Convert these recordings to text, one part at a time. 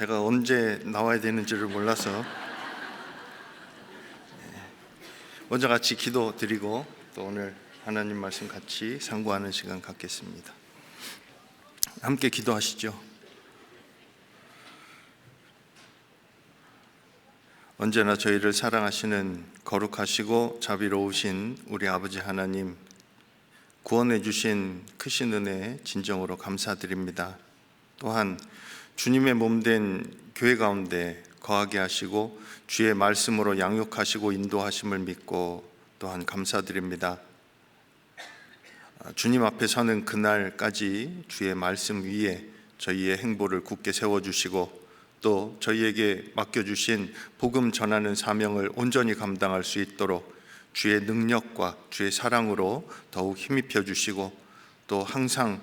제가 언제 나와야 되는지를 몰라서 먼저 같이 기도 드리고 또 오늘 하나님 말씀 같이 상고하는 시간 갖겠습니다. 함께 기도하시죠. 언제나 저희를 사랑하시는 거룩하시고 자비로우신 우리 아버지 하나님, 구원해 주신 크신 은혜 진정으로 감사드립니다. 또한 주님의 몸된 교회 가운데 거하게 하시고 주의 말씀으로 양육하시고 인도하심을 믿고 또한 감사드립니다. 주님 앞에 서는 그날까지 주의 말씀 위에 저희의 행보를 굳게 세워주시고 또 저희에게 맡겨주신 복음 전하는 사명을 온전히 감당할 수 있도록 주의 능력과 주의 사랑으로 더욱 힘입혀 주시고 또 항상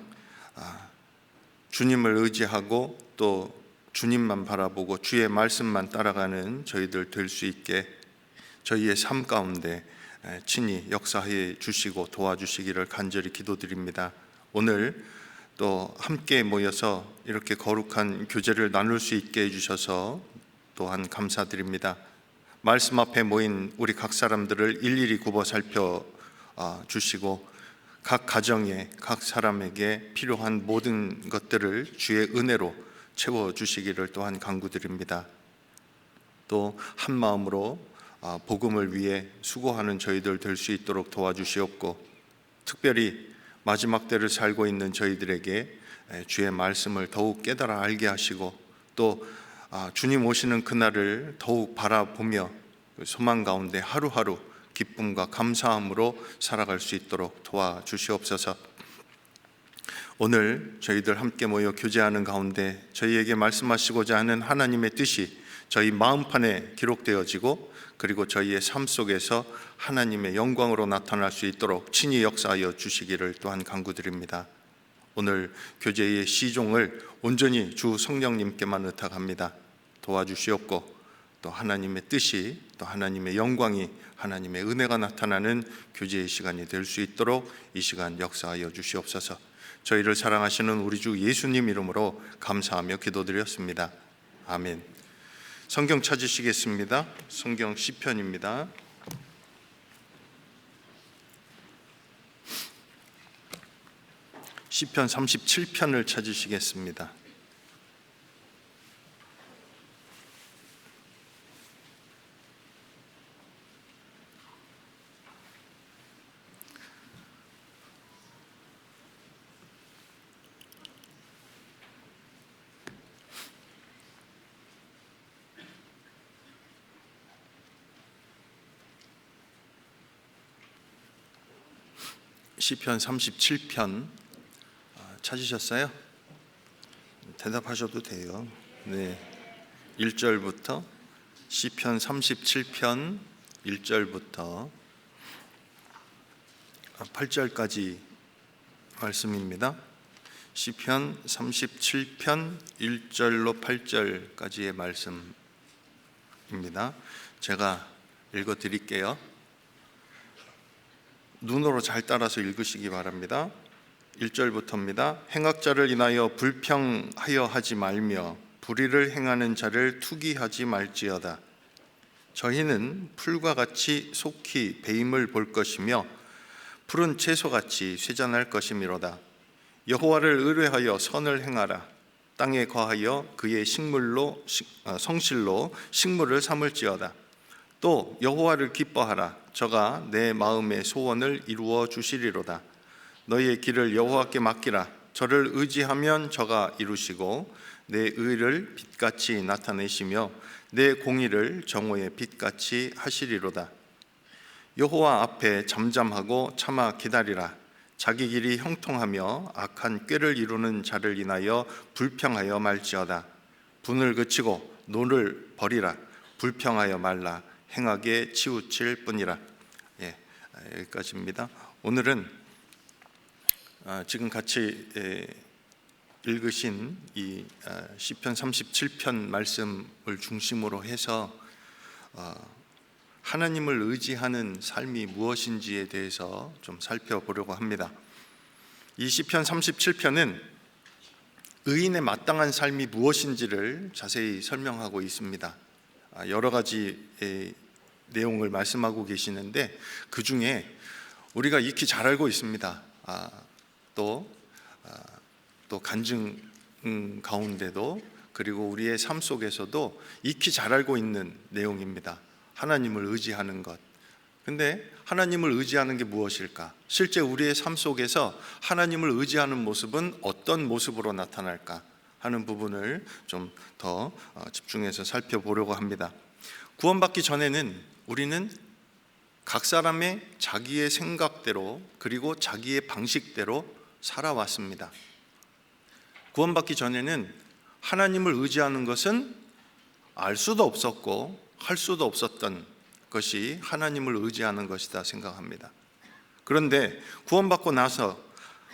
주님을 의지하고 또 주님만 바라보고 주의 말씀만 따라가는 저희들 될 수 있게 저희의 삶 가운데 친히 역사해 주시고 도와주시기를 간절히 기도드립니다. 오늘 또 함께 모여서 이렇게 거룩한 교제를 나눌 수 있게 해주셔서 또한 감사드립니다. 말씀 앞에 모인 우리 각 사람들을 일일이 굽어 살펴 주시고 각 가정에 각 사람에게 필요한 모든 것들을 주의 은혜로 채워주시기를 또한 간구드립니다. 또 한 마음으로 복음을 위해 수고하는 저희들 될 수 있도록 도와주시옵고 특별히 마지막 때를 살고 있는 저희들에게 주의 말씀을 더욱 깨달아 알게 하시고 또 주님 오시는 그날을 더욱 바라보며 소망 가운데 하루하루 기쁨과 감사함으로 살아갈 수 있도록 도와주시옵소서. 오늘 저희들 함께 모여 교제하는 가운데 저희에게 말씀하시고자 하는 하나님의 뜻이 저희 마음판에 기록되어지고 그리고 저희의 삶 속에서 하나님의 영광으로 나타날 수 있도록 친히 역사하여 주시기를 또한 간구드립니다. 오늘 교제의 시종을 온전히 주 성령님께만 의탁합니다. 도와주시옵고 또 하나님의 뜻이 또 하나님의 영광이 하나님의 은혜가 나타나는 교제의 시간이 될 수 있도록 이 시간 역사하여 주시옵소서. 저희를 사랑하시는 우리 주 예수님 이름으로 감사하며 기도드렸습니다. 아멘. 성경 찾으시겠습니다. 성경 시편입니다. 시편 37편을 찾으시겠습니다. 시편 37편 찾으셨어요? 대답하셔도 돼요. 네, 1절부터 시편 37편 1절부터 8절까지 말씀입니다. 시편 37편 1절로 8절까지의 말씀입니다. 제가 읽어드릴게요. 눈으로 잘 따라서 읽으시기 바랍니다. 1절부터입니다. 행악자를 인하여 불평하여 하지 말며 불의를 행하는 자를 투기하지 말지어다. 저희는 풀과 같이 속히 배임을 볼 것이며 푸른 채소같이 쇠잔할 것이미로다. 여호와를 의뢰하여 선을 행하라. 땅에 거하여 그의 성실로 식물을 삼을지어다. 또 여호와를 기뻐하라. 저가 내 마음의 소원을 이루어 주시리로다. 너희의 길을 여호와께 맡기라. 저를 의지하면 저가 이루시고 내 의를 빛같이 나타내시며 내 공의를 정오의 빛같이 하시리로다. 여호와 앞에 잠잠하고 참아 기다리라. 자기 길이 형통하며 악한 꾀를 이루는 자를 인하여 불평하여 말지어다. 분을 그치고 노를 버리라. 불평하여 말라. 행하게 치우칠 뿐이라. 여기까지입니다. 오늘은 지금 같이 읽으신 이 시편 37편 말씀을 중심으로 해서 하나님을 의지하는 삶이 무엇인지에 대해서 좀 살펴보려고 합니다. 이 시편 37편은 의인의 마땅한 삶이 무엇인지를 자세히 설명하고 있습니다. 여러 가지 내용을 말씀하고 계시는데 그 중에 우리가 익히 잘 알고 있습니다. 또 간증 가운데도, 그리고 우리의 삶 속에서도 익히 잘 알고 있는 내용입니다. 하나님을 의지하는 것. 근데 하나님을 의지하는 게 무엇일까? 실제 우리의 삶 속에서 하나님을 의지하는 모습은 어떤 모습으로 나타날까 하는 부분을 좀 더 집중해서 살펴보려고 합니다. 구원받기 전에는 우리는 각 사람의 자기의 생각대로, 그리고 자기의 방식대로 살아왔습니다. 구원받기 전에는 하나님을 의지하는 것은 알 수도 없었고 할 수도 없었던 것이 하나님을 의지하는 것이다 생각합니다. 그런데 구원받고 나서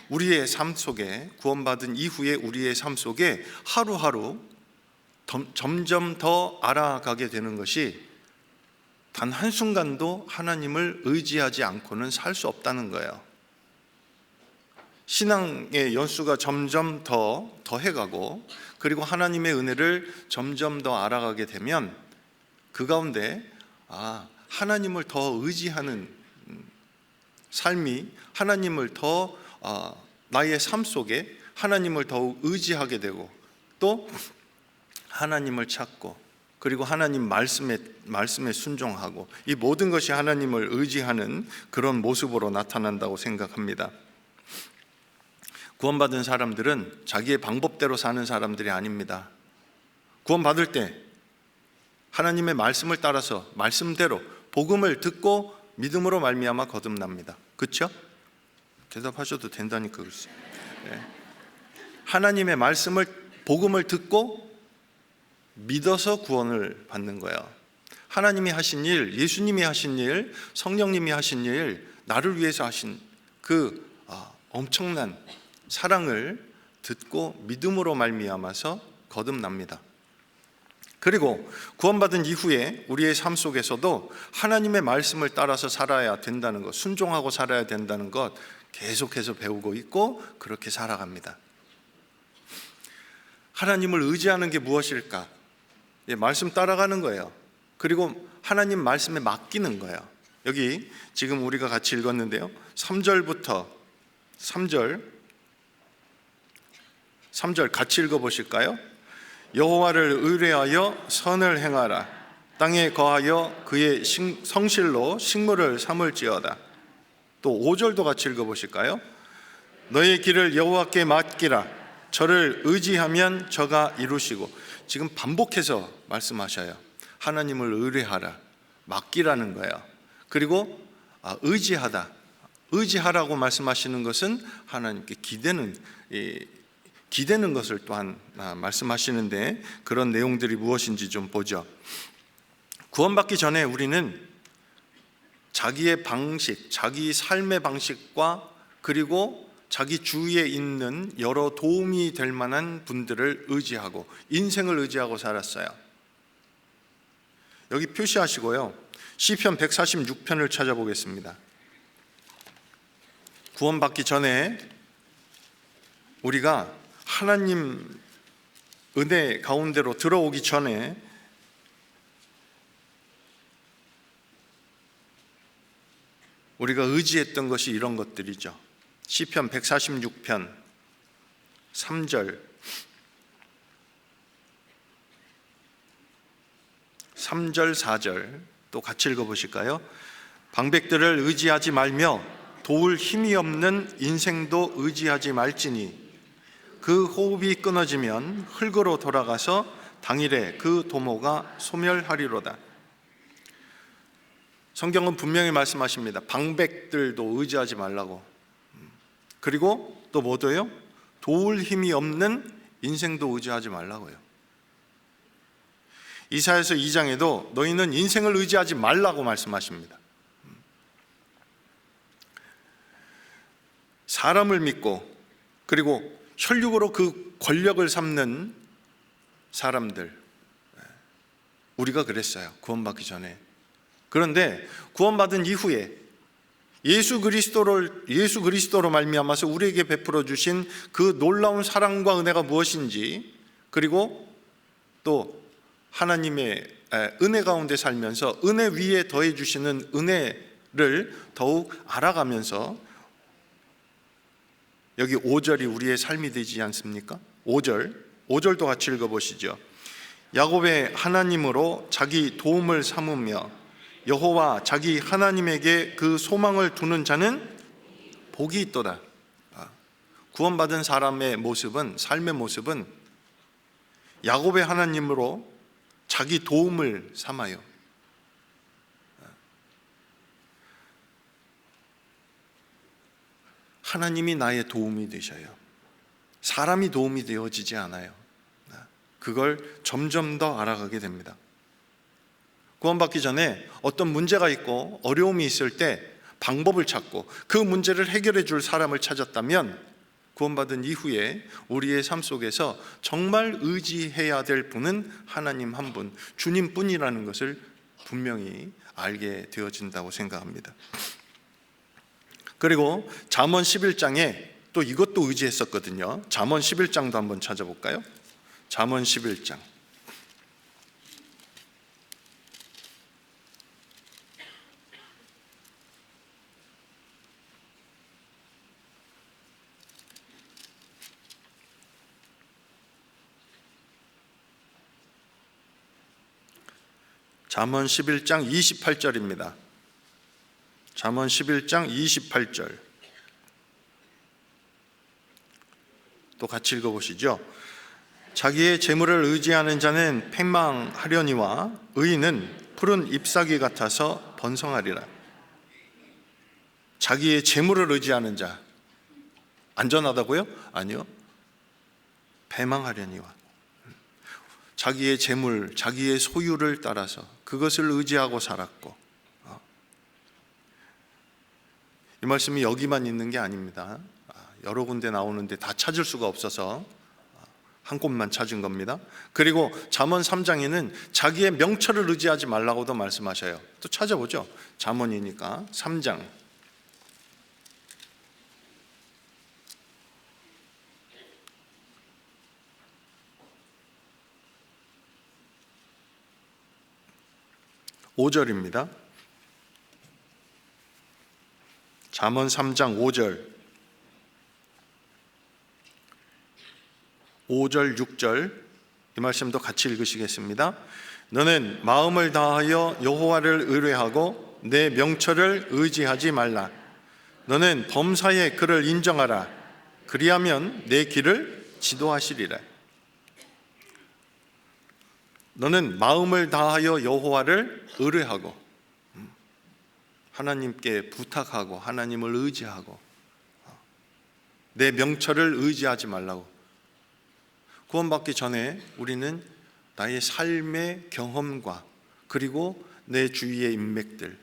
우리의 삶 속에, 구원받은 이후에 우리의 삶 속에 하루하루 점점 더 알아가게 되는 것이 단 한순간도 하나님을 의지하지 않고는 살 수 없다는 거예요. 신앙의 연수가 점점 더 해가고, 그리고 하나님의 은혜를 점점 더 알아가게 되면 그 가운데 하나님을 더 의지하는 삶이, 하나님을 더 나의 삶 속에 하나님을 더욱 의지하게 되고, 또 하나님을 찾고, 그리고 하나님 말씀에 순종하고, 이 모든 것이 하나님을 의지하는 그런 모습으로 나타난다고 생각합니다. 구원받은 사람들은 자기의 방법대로 사는 사람들이 아닙니다. 구원받을 때 하나님의 말씀을 따라서, 말씀대로 복음을 듣고 믿음으로 말미암아 거듭납니다. 그렇죠? 대답하셔도 된다니까. 글쎄. 하나님의 말씀을, 복음을 듣고 믿어서 구원을 받는 거예요. 하나님이 하신 일, 예수님이 하신 일, 성령님이 하신 일, 나를 위해서 하신 그 엄청난 사랑을 듣고 믿음으로 말미암아서 거듭납니다. 그리고 구원받은 이후에 우리의 삶 속에서도 하나님의 말씀을 따라서 살아야 된다는 것, 순종하고 살아야 된다는 것 계속해서 배우고 있고, 그렇게 살아갑니다. 하나님을 의지하는 게 무엇일까? 말씀 따라가는 거예요. 그리고 하나님 말씀에 맡기는 거예요. 여기 지금 우리가 같이 읽었는데요, 3절부터 3절 같이 읽어보실까요? 여호와를 의뢰하여 선을 행하라. 땅에 거하여 그의 성실로 식물을 삼을지어다. 또 5절도 같이 읽어보실까요? 너의 길을 여호와께 맡기라. 저를 의지하면 저가 이루시고. 지금 반복해서 말씀하셔요. 하나님을 의뢰하라, 맡기라는 거예요. 그리고 의지하다, 의지하라고 말씀하시는 것은 하나님께 기대는 것을 또한 말씀하시는데, 그런 내용들이 무엇인지 좀 보죠. 구원받기 전에 우리는 자기의 방식, 자기 삶의 방식과, 그리고 자기 주위에 있는 여러 도움이 될 만한 분들을 의지하고, 인생을 의지하고 살았어요. 여기 표시하시고요, 시편 146편을 찾아보겠습니다. 구원받기 전에 우리가 하나님 은혜 가운데로 들어오기 전에 우리가 의지했던 것이 이런 것들이죠. 시편 146편 3절 4절 또 같이 읽어보실까요? 방백들을 의지하지 말며 도울 힘이 없는 인생도 의지하지 말지니 그 호흡이 끊어지면 흙으로 돌아가서 당일에 그 도모가 소멸하리로다. 성경은 분명히 말씀하십니다. 방백들도 의지하지 말라고. 그리고 또 뭐도요? 도울 힘이 없는 인생도 의지하지 말라고요. 이사야서 2장에도 너희는 인생을 의지하지 말라고 말씀하십니다. 사람을 믿고, 그리고 혈육으로 그 권력을 삼는 사람들, 우리가 그랬어요. 구원받기 전에. 그런데 구원받은 이후에 예수 그리스도로 말미암아서 우리에게 베풀어 주신 그 놀라운 사랑과 은혜가 무엇인지, 그리고 또 하나님의 은혜 가운데 살면서 은혜 위에 더해 주시는 은혜를 더욱 알아가면서, 여기 5절이 우리의 삶이 되지 않습니까? 5절도 같이 읽어보시죠. 야곱의 하나님으로 자기 도움을 삼으며 여호와 자기 하나님에게 그 소망을 두는 자는 복이 있도다. 구원받은 사람의 모습은, 삶의 모습은 야곱의 하나님으로 자기 도움을 삼아요. 하나님이 나의 도움이 되셔요. 사람이 도움이 되어지지 않아요. 그걸 점점 더 알아가게 됩니다. 구원받기 전에 어떤 문제가 있고 어려움이 있을 때 방법을 찾고 그 문제를 해결해 줄 사람을 찾았다면, 구원받은 이후에 우리의 삶 속에서 정말 의지해야 될 분은 하나님 한 분, 주님뿐이라는 것을 분명히 알게 되어진다고 생각합니다. 그리고 잠언 11장에 또 이것도 의지했었거든요. 잠언 11장도 한번 찾아볼까요? 잠언 11장. 잠언 11장 28절입니다. 잠언 11장 28절. 또 같이 읽어보시죠. 자기의 재물을 의지하는 자는 패망하려니와 의인은 푸른 잎사귀 같아서 번성하리라. 자기의 재물을 의지하는 자, 안전하다고요? 아니요. 패망하려니와, 자기의 재물, 자기의 소유를 따라서 그것을 의지하고 살았고, 이 말씀이 여기만 있는 게 아닙니다. 여러 군데 나오는데 다 찾을 수가 없어서 한 곳만 찾은 겁니다. 그리고 잠언 3장에는 자기의 명철을 의지하지 말라고도 말씀하셔요. 또 찾아보죠. 잠언이니까 3장. (5절입니다) 잠언 3장 5절, 5절, 6절 이 말씀도 같이 읽으시겠습니다. 너는 마음을 다하여 여호와를 의뢰하고 내 명철을 의지하지 말라. 너는 범사에 그를 인정하라. 그리하면 내 길을 지도하시리라. 너는 마음을 다하여 여호와를 의뢰하고, 하나님께 부탁하고 하나님을 의지하고, 내 명철을 의지하지 말라고. 구원받기 전에 우리는 나의 삶의 경험과 그리고 내 주위의 인맥들을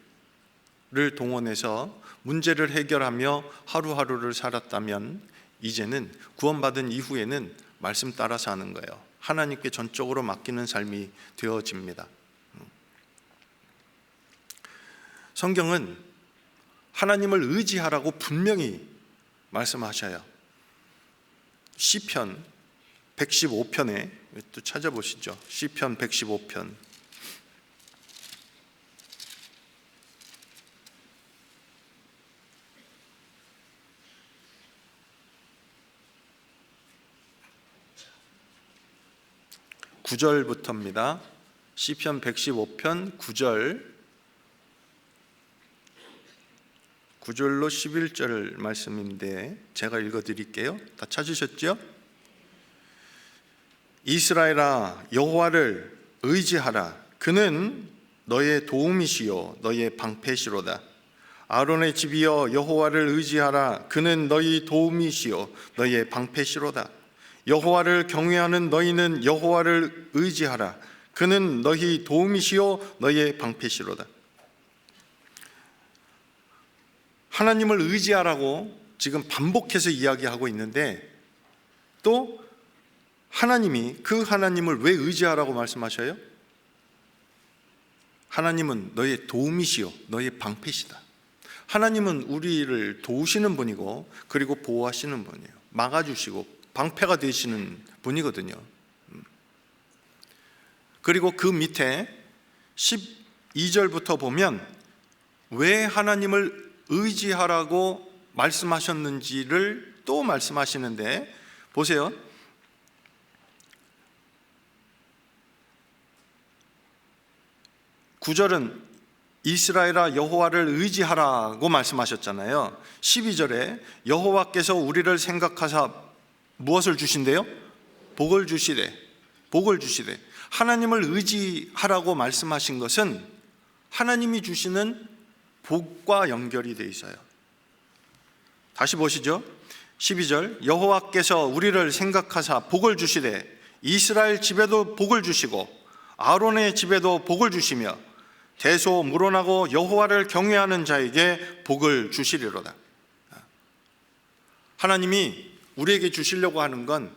동원해서 문제를 해결하며 하루하루를 살았다면, 이제는 구원받은 이후에는 말씀 따라 사는 거예요. 하나님께 전적으로 맡기는 삶이 되어집니다. 성경은 하나님을 의지하라고 분명히 말씀하셔요. 시편 115편에 또 찾아보시죠. 시편 115편. (9절부터입니다) 시편 115편 9절, 9절로 11절 말씀인데 제가 읽어드릴게요. 다 찾으셨죠? 이스라엘아, 여호와를 의지하라. 그는 너의 도움이시요 너의 방패시로다. 아론의 집이여, 여호와를 의지하라. 그는 너희 도움이시요 너의 방패시로다. 여호와를 경외하는 너희는 여호와를 의지하라. 그는 너희 도움이시요 너의 방패시로다. 하나님을 의지하라고 지금 반복해서 이야기하고 있는데, 또 하나님이 그 하나님을 왜 의지하라고 말씀하셔요? 하나님은 너의 도움이시요 너의 방패시다. 하나님은 우리를 도우시는 분이고 그리고 보호하시는 분이에요. 막아주시고 방패가 되시는 분이거든요. 그리고 그 밑에 12절부터 보면 왜 하나님을 의지하라고 말씀하셨는지를 또 말씀하시는데 보세요. 9절은 이스라엘아 여호와를 의지하라고 말씀하셨잖아요. 12절에 여호와께서 우리를 생각하사 무엇을 주신대요? 복을 주시되. 하나님을 의지하라고 말씀하신 것은 하나님이 주시는 복과 연결이 되어 있어요. 다시 보시죠. 12절 여호와께서 우리를 생각하사 복을 주시되 이스라엘 집에도 복을 주시고 아론의 집에도 복을 주시며 대소무론하고 여호와를 경외하는 자에게 복을 주시리로다. 하나님이 우리에게 주시려고 하는 건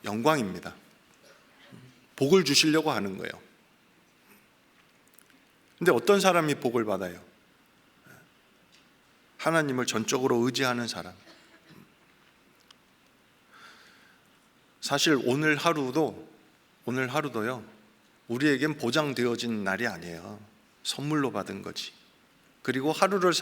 영광입니다. 복을 주시려고 하는 거예요. 근데 어떤 사람이 복을 받아요? 하나님을 전적으로 의지하는 사람. 사실 오늘 하루도요 우리에겐 보장되어진 날이 아니에요. 선물로 받은 거지. 그리고 하루를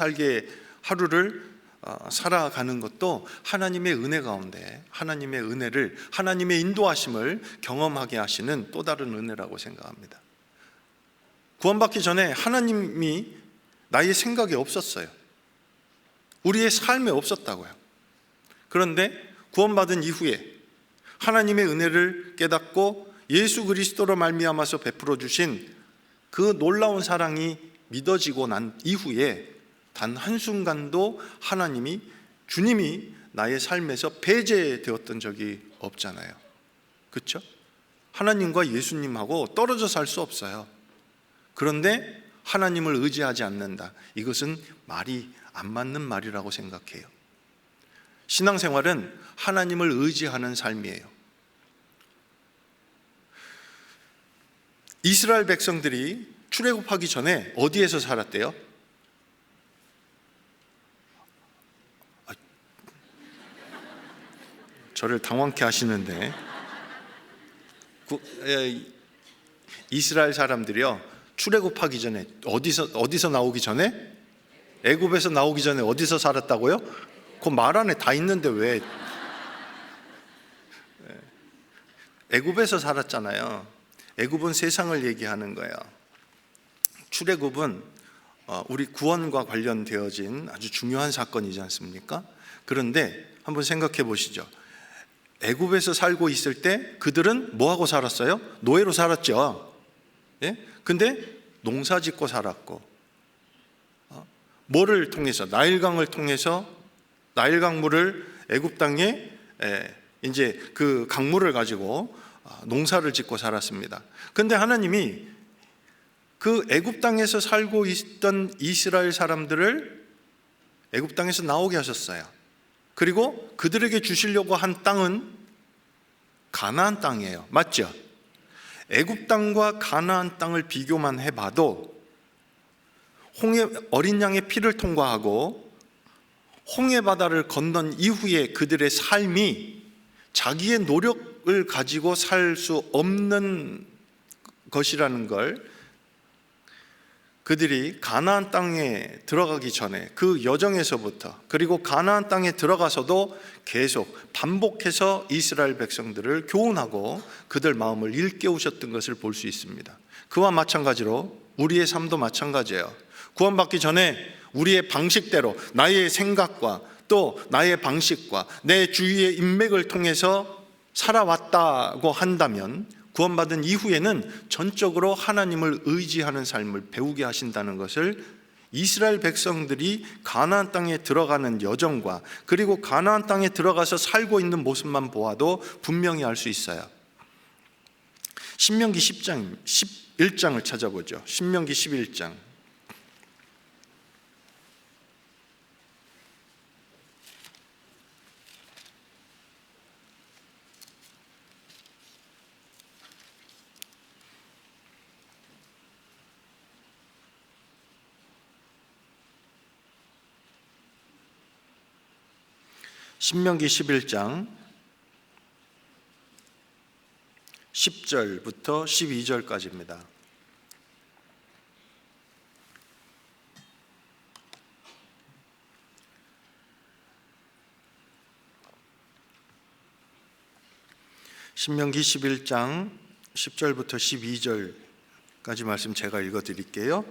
살아가는 것도 하나님의 은혜 가운데 하나님의 은혜를, 하나님의 인도하심을 경험하게 하시는 또 다른 은혜라고 생각합니다. 구원받기 전에 하나님이 나의 생각에 없었어요. 우리의 삶에 없었다고요. 그런데 구원받은 이후에 하나님의 은혜를 깨닫고 예수 그리스도로 말미암아서 베풀어 주신 그 놀라운 사랑이 믿어지고 난 이후에 단 한순간도 주님이 나의 삶에서 배제되었던 적이 없잖아요. 그렇죠? 하나님과 예수님하고 떨어져 살 수 없어요. 그런데 하나님을 의지하지 않는다. 이것은 말이 안 맞는 말이라고 생각해요. 신앙생활은 하나님을 의지하는 삶이에요. 이스라엘 백성들이 출애굽하기 전에 어디에서 살았대요? 저를 당황케 하시는데 이스라엘 사람들이요 출애굽하기 전에 어디서 나오기 전에? 애굽에서 나오기 전에 어디서 살았다고요? 그 말 안에 다 있는데 왜? 애굽에서 살았잖아요. 애굽은 세상을 얘기하는 거예요. 출애굽은 우리 구원과 관련되어진 아주 중요한 사건이지 않습니까? 그런데 한번 생각해 보시죠. 애굽에서 살고 있을 때 그들은 뭐하고 살았어요? 노예로 살았죠. 예? 근데 농사 짓고 살았고 뭐를 통해서? 나일강을 통해서 나일강물을 애굽 땅에 이제 그 강물을 가지고 농사를 짓고 살았습니다. 그런데 하나님이 그 애굽 땅에서 살고 있던 이스라엘 사람들을 애굽 땅에서 나오게 하셨어요. 그리고 그들에게 주시려고 한 땅은 가나안 땅이에요. 맞죠? 애굽 땅과 가나안 땅을 비교만 해봐도 어린 양의 피를 통과하고 홍해 바다를 건넌 이후에 그들의 삶이 자기의 노력을 가지고 살 수 없는 것이라는 걸 그들이 가나안 땅에 들어가기 전에 그 여정에서부터 그리고 가나안 땅에 들어가서도 계속 반복해서 이스라엘 백성들을 교훈하고 그들 마음을 일깨우셨던 것을 볼 수 있습니다. 그와 마찬가지로 우리의 삶도 마찬가지예요. 구원받기 전에 우리의 방식대로 나의 생각과 또 나의 방식과 내 주위의 인맥을 통해서 살아왔다고 한다면 구원받은 이후에는 전적으로 하나님을 의지하는 삶을 배우게 하신다는 것을 이스라엘 백성들이 가나안 땅에 들어가는 여정과 그리고 가나안 땅에 들어가서 살고 있는 모습만 보아도 분명히 알 수 있어요. 신명기 11장을 찾아보죠. 신명기 11장. 신명기 11장 10절부터 12절까지입니다. 신명기 11장 10절부터 12절까지 말씀 제가 읽어드릴게요.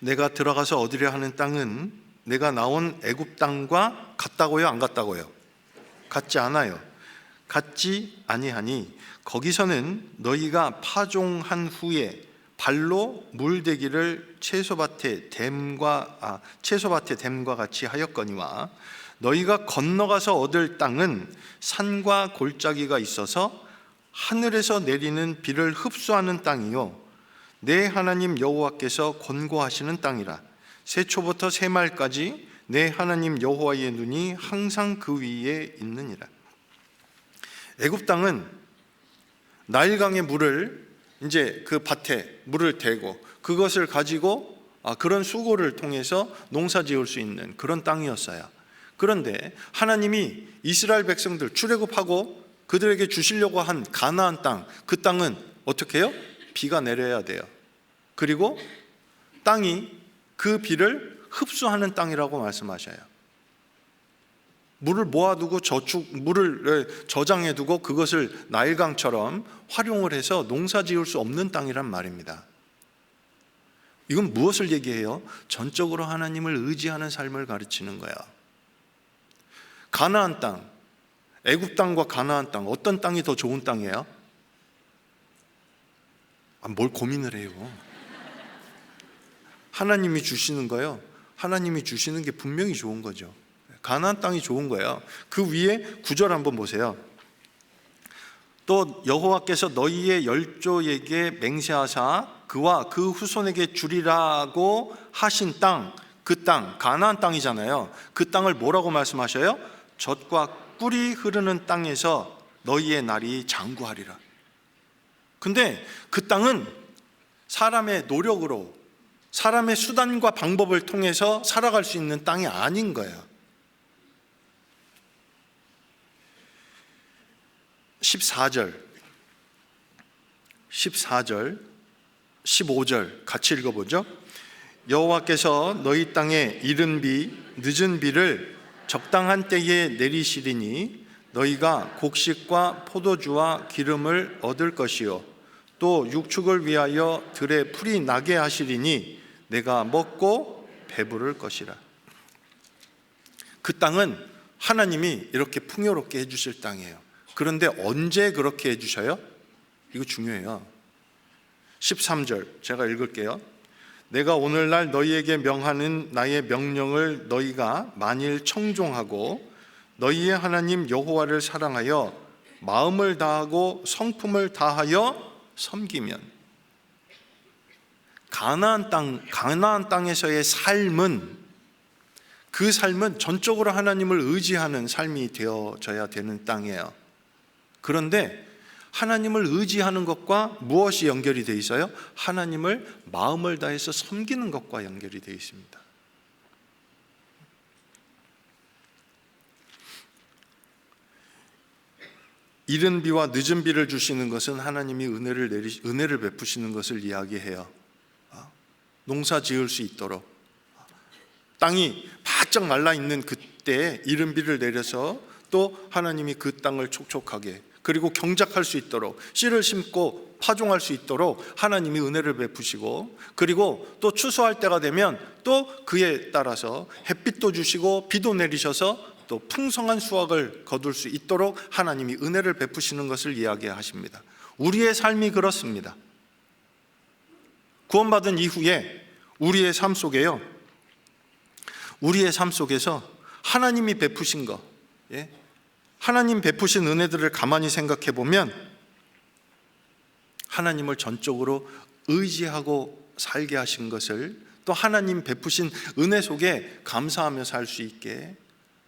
내가 들어가서 얻으려 하는 땅은 내가 나온 애굽 땅과 같다고요? 안 같다고요? 같지 않아요. 같지 아니하니 거기서는 너희가 파종한 후에 발로 물대기를 채소밭의 댐과 같이 하였거니와 너희가 건너가서 얻을 땅은 산과 골짜기가 있어서 하늘에서 내리는 비를 흡수하는 땅이요 내 하나님 여호와께서 권고하시는 땅이라. 세초부터 세말까지 내 하나님 여호와의 눈이 항상 그 위에 있느니라. 애굽 땅은 나일강의 물을 이제 그 밭에 물을 대고 그것을 가지고 그런 수고를 통해서 농사 지을 수 있는 그런 땅이었어요. 그런데 하나님이 이스라엘 백성들 출애굽하고 그들에게 주시려고 한 가나안 땅, 그 땅은 어떻게 해요? 비가 내려야 돼요. 그리고 땅이 그 비를 흡수하는 땅이라고 말씀하셔요. 물을 모아두고 물을 저장해두고 그것을 나일강처럼 활용을 해서 농사 지을 수 없는 땅이란 말입니다. 이건 무엇을 얘기해요? 전적으로 하나님을 의지하는 삶을 가르치는 거야. 가나안 땅, 애굽 땅과 가나안 땅, 어떤 땅이 더 좋은 땅이에요? 뭘 고민을 해요? 하나님이 주시는 거요. 하나님이 주시는 게 분명히 좋은 거죠. 가나안 땅이 좋은 거예요. 그 위에 9절 한번 보세요. 또 여호와께서 너희의 열조에게 맹세하사 그와 그 후손에게 주리라고 하신 땅, 그 땅, 가나안 땅이잖아요. 그 땅을 뭐라고 말씀하셔요? 젖과 꿀이 흐르는 땅에서 너희의 날이 장구하리라. 근데 그 땅은 사람의 노력으로, 사람의 수단과 방법을 통해서 살아갈 수 있는 땅이 아닌 거예요. 14절, 15절 같이 읽어보죠. 여호와께서 너희 땅에 이른 비, 늦은 비를 적당한 때에 내리시리니 너희가 곡식과 포도주와 기름을 얻을 것이요 또 육축을 위하여 들에 풀이 나게 하시리니 내가 먹고 배부를 것이라. 그 땅은 하나님이 이렇게 풍요롭게 해주실 땅이에요. 그런데 언제 그렇게 해주셔요? 이거 중요해요. 13절 제가 읽을게요. 내가 오늘날 너희에게 명하는 나의 명령을 너희가 만일 청종하고 너희의 하나님 여호와를 사랑하여 마음을 다하고 성품을 다하여 섬기면, 가나안 땅에서의 삶은, 그 삶은 전적으로 하나님을 의지하는 삶이 되어져야 되는 땅이에요. 그런데 하나님을 의지하는 것과 무엇이 연결이 되어 있어요? 하나님을 마음을 다해서 섬기는 것과 연결이 되어 있습니다. 이른 비와 늦은 비를 주시는 것은 하나님이 은혜를 베푸시는 것을 이야기해요. 농사 지을 수 있도록 땅이 바짝 말라 있는 그때에 이른 비를 내려서 또 하나님이 그 땅을 촉촉하게, 그리고 경작할 수 있도록, 씨를 심고 파종할 수 있도록 하나님이 은혜를 베푸시고, 그리고 또 추수할 때가 되면 또 그에 따라서 햇빛도 주시고 비도 내리셔서 또 풍성한 수확을 거둘 수 있도록 하나님이 은혜를 베푸시는 것을 이야기하십니다. 우리의 삶이 그렇습니다. 구원받은 이후에 우리의 삶 속에요, 우리의 삶 속에서 하나님이 베푸신 것, 하나님 베푸신 은혜들을 가만히 생각해 보면 하나님을 전적으로 의지하고 살게 하신 것을, 또 하나님 베푸신 은혜 속에 감사하며 살 수 있게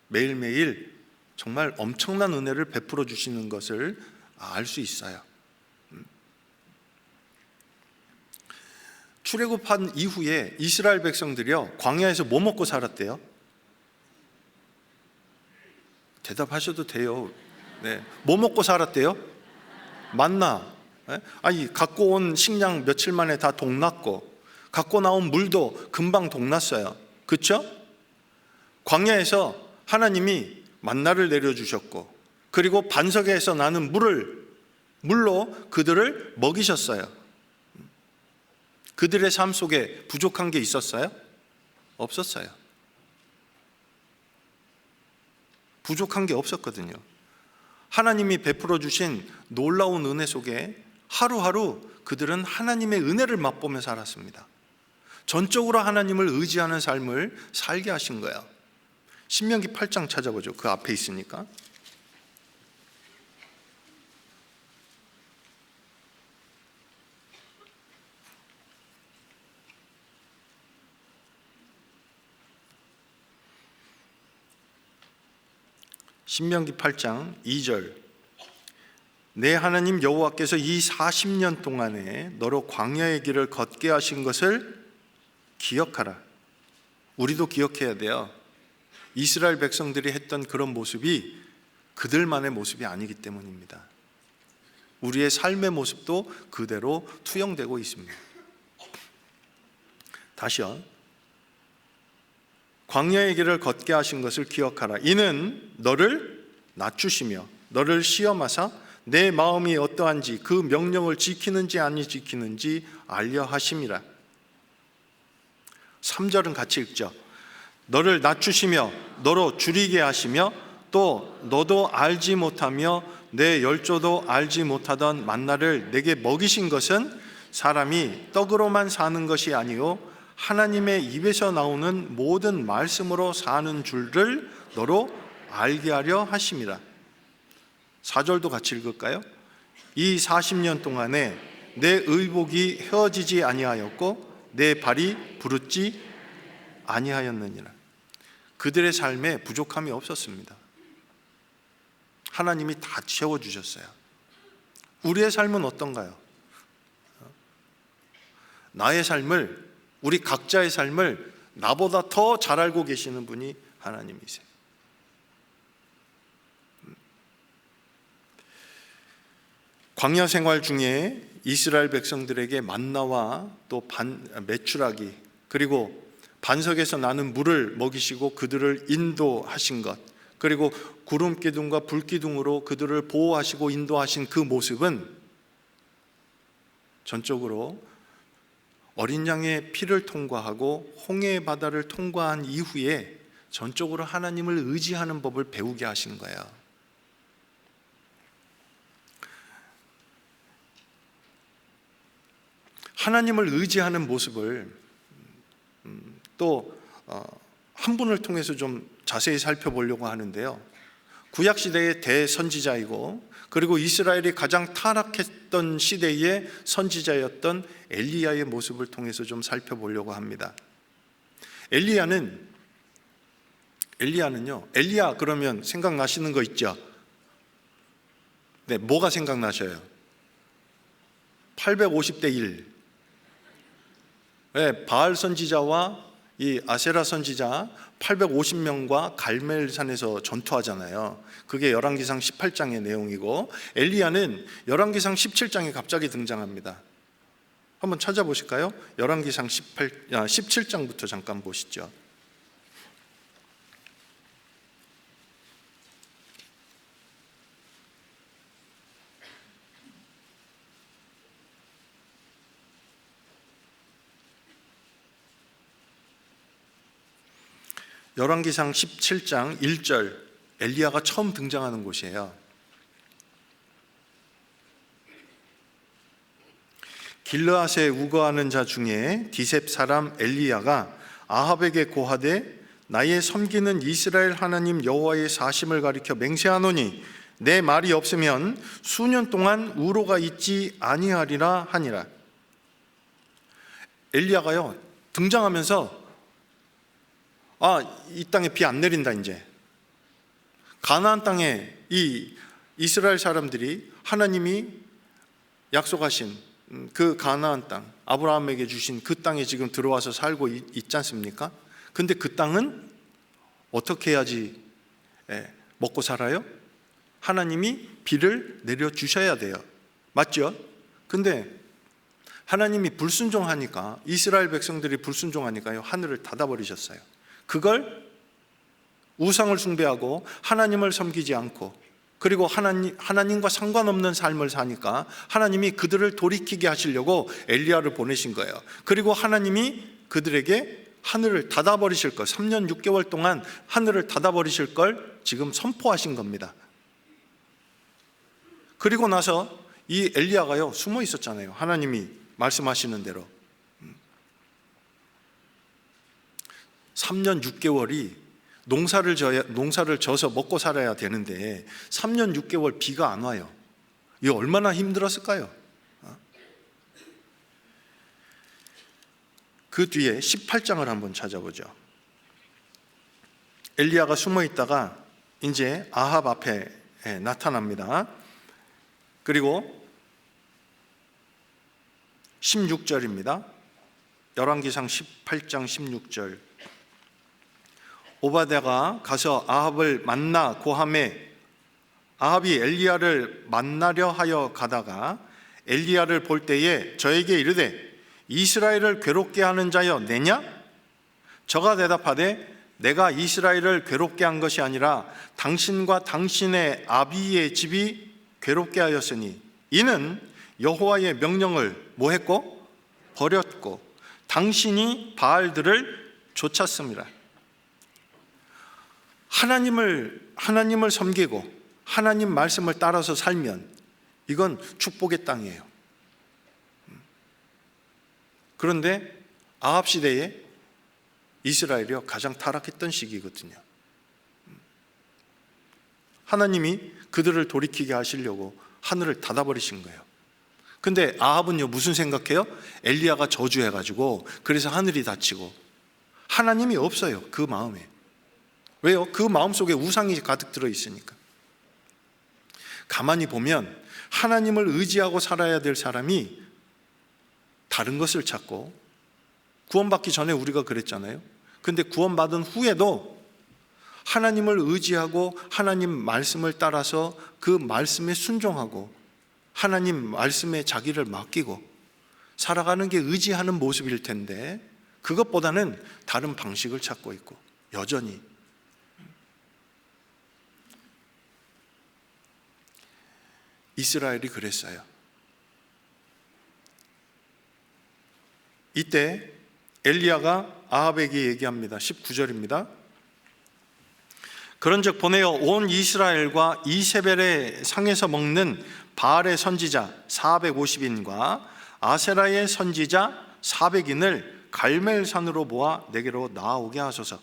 매일매일 정말 엄청난 은혜를 베풀어 주시는 것을 알 수 있어요. 출애굽한 이후에 이스라엘 백성들이요, 광야에서 뭐 먹고 살았대요? 대답하셔도 돼요. 네. 뭐 먹고 살았대요? 만나. 네? 아니, 갖고 온 식량 며칠 만에 다 동났고, 갖고 나온 물도 금방 동났어요. 그렇죠? 광야에서 하나님이 만나를 내려주셨고, 그리고 반석에서 나는 물로 그들을 먹이셨어요. 그들의 삶 속에 부족한 게 있었어요? 없었어요. 부족한 게 없었거든요. 하나님이 베풀어 주신 놀라운 은혜 속에 하루하루 그들은 하나님의 은혜를 맛보며 살았습니다. 전적으로 하나님을 의지하는 삶을 살게 하신 거예요. 신명기 8장 찾아보죠. 그 앞에 있으니까. 신명기 8장 2절. 내 하나님 여호와께서 이 40년 동안에 너로 광야의 길을 걷게 하신 것을 기억하라. 우리도 기억해야 돼요. 이스라엘 백성들이 했던 그런 모습이 그들만의 모습이 아니기 때문입니다. 우리의 삶의 모습도 그대로 투영되고 있습니다. 다시요. 광야의 길을 걷게 하신 것을 기억하라. 이는 너를 낮추시며 너를 시험하사 내 마음이 어떠한지 그 명령을 지키는지 아니 지키는지 알려 하심이라. 3절은 같이 읽죠. 너를 낮추시며 너로 줄이게 하시며 또 너도 알지 못하며 내 열조도 알지 못하던 만나를 내게 먹이신 것은 사람이 떡으로만 사는 것이 아니요 하나님의 입에서 나오는 모든 말씀으로 사는 줄을 너로 알게 하려 하심이라. 4절도 같이 읽을까요? 이 40년 동안에 내 의복이 헤어지지 아니하였고 내 발이 부르지 아니하였느니라. 그들의 삶에 부족함이 없었습니다. 하나님이 다 채워주셨어요. 우리의 삶은 어떤가요? 나의 삶을, 우리 각자의 삶을 나보다 더 잘 알고 계시는 분이 하나님이세요. 광야 생활 중에 이스라엘 백성들에게 만나와 또 메추라기 그리고 반석에서 나는 물을 먹이시고 그들을 인도하신 것, 그리고 구름 기둥과 불 기둥으로 그들을 보호하시고 인도하신 그 모습은 전적으로 어린 양의 피를 통과하고 홍해의 바다를 통과한 이후에 전적으로 하나님을 의지하는 법을 배우게 하신 거예요. 하나님을 의지하는 모습을 또 한 분을 통해서 좀 자세히 살펴보려고 하는데요. 구약시대의 대선지자이고 그리고 이스라엘이 가장 타락했던 시대의 선지자였던 엘리야의 모습을 통해서 좀 살펴보려고 합니다. 엘리야는요, 엘리야 그러면 생각나시는 거 있죠? 네, 뭐가 생각나셔요? 850대 1. 네, 바알 선지자와 이 아세라 선지자 850명과 갈멜산에서 전투하잖아요. 그게 열왕기상 18장의 내용이고, 엘리야는 열왕기상 17장에 갑자기 등장합니다. 한번 찾아보실까요? 열왕기상 17장부터 잠깐 보시죠. 열왕기상 17장 1절, 엘리야가 처음 등장하는 곳이에요. 길르앗에 우거하는 자 중에 디셉 사람 엘리야가 아합에게 고하되 나의 섬기는 이스라엘 하나님 여호와의 사심을 가리켜 맹세하노니 내 말이 없으면 수년 동안 우로가 있지 아니하리라 하니라. 엘리야가요 등장하면서 이 땅에 비 안 내린다. 이제 가나안 땅에 이 이스라엘 사람들이 하나님이 약속하신 그 가나안 땅, 아브라함에게 주신 그 땅에 지금 들어와서 살고 있지 않습니까? 근데 그 땅은 어떻게 해야지 먹고 살아요? 하나님이 비를 내려주셔야 돼요. 맞죠? 근데 하나님이 불순종하니까, 이스라엘 백성들이 불순종하니까요, 하늘을 닫아버리셨어요. 그걸 우상을 숭배하고 하나님을 섬기지 않고, 그리고 하나님과 상관없는 삶을 사니까 하나님이 그들을 돌이키게 하시려고 엘리야를 보내신 거예요. 그리고 하나님이 그들에게 하늘을 닫아버리실 걸, 3년 6개월 동안 하늘을 닫아버리실 걸 지금 선포하신 겁니다. 그리고 나서 이 엘리야가요, 숨어 있었잖아요. 하나님이 말씀하시는 대로 3년 6개월이 농사를 져서 먹고 살아야 되는데 3년 6개월 비가 안 와요. 이게 얼마나 힘들었을까요? 그 뒤에 18장을 한번 찾아보죠. 엘리야가 숨어 있다가 이제 아합 앞에 나타납니다. 그리고 16절입니다. 열왕기상 18장 16절. 오바댜가 가서 아합을 만나 고함에 아합이 엘리야를 만나려 하여 가다가 엘리야를 볼 때에 저에게 이르되 이스라엘을 괴롭게 하는 자여 내냐? 저가 대답하되 내가 이스라엘을 괴롭게 한 것이 아니라 당신과 당신의 아비의 집이 괴롭게 하였으니 이는 여호와의 명령을 뭐했고? 버렸고 당신이 바알들을 쫓았습니다. 하나님을 섬기고 하나님 말씀을 따라서 살면 이건 축복의 땅이에요. 그런데 아합 시대에 이스라엘이요 가장 타락했던 시기거든요. 하나님이 그들을 돌이키게 하시려고 하늘을 닫아버리신 거예요. 근데 아합은요 무슨 생각해요? 엘리야가 저주해가지고 그래서 하늘이 닫히고, 하나님이 없어요 그 마음에. 왜요? 그 마음속에 우상이 가득 들어있으니까. 가만히 보면 하나님을 의지하고 살아야 될 사람이 다른 것을 찾고, 구원받기 전에 우리가 그랬잖아요. 근데 구원받은 후에도 하나님을 의지하고 하나님 말씀을 따라서 그 말씀에 순종하고 하나님 말씀에 자기를 맡기고 살아가는 게 의지하는 모습일 텐데, 그것보다는 다른 방식을 찾고 있고 여전히 이스라엘이 그랬어요. 이때 엘리야가 아합에게 얘기합니다. 19절입니다. 그런즉 보내어 온 이스라엘과 이세벨의 상에서 먹는 바알의 선지자 450인과 아세라의 선지자 400인을 갈멜산으로 모아 내게로 나아오게 하소서.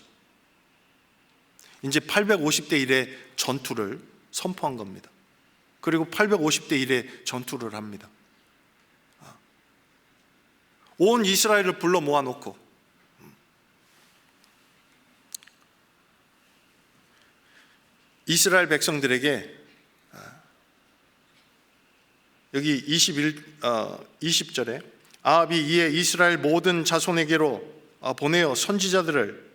이제 850대 1의 전투를 선포한 겁니다. 그리고 850대 1의 전투를 합니다. 온 이스라엘을 불러 모아놓고 이스라엘 백성들에게 여기 20절에 아합이 이에 이스라엘 모든 자손에게로 보내어 선지자들을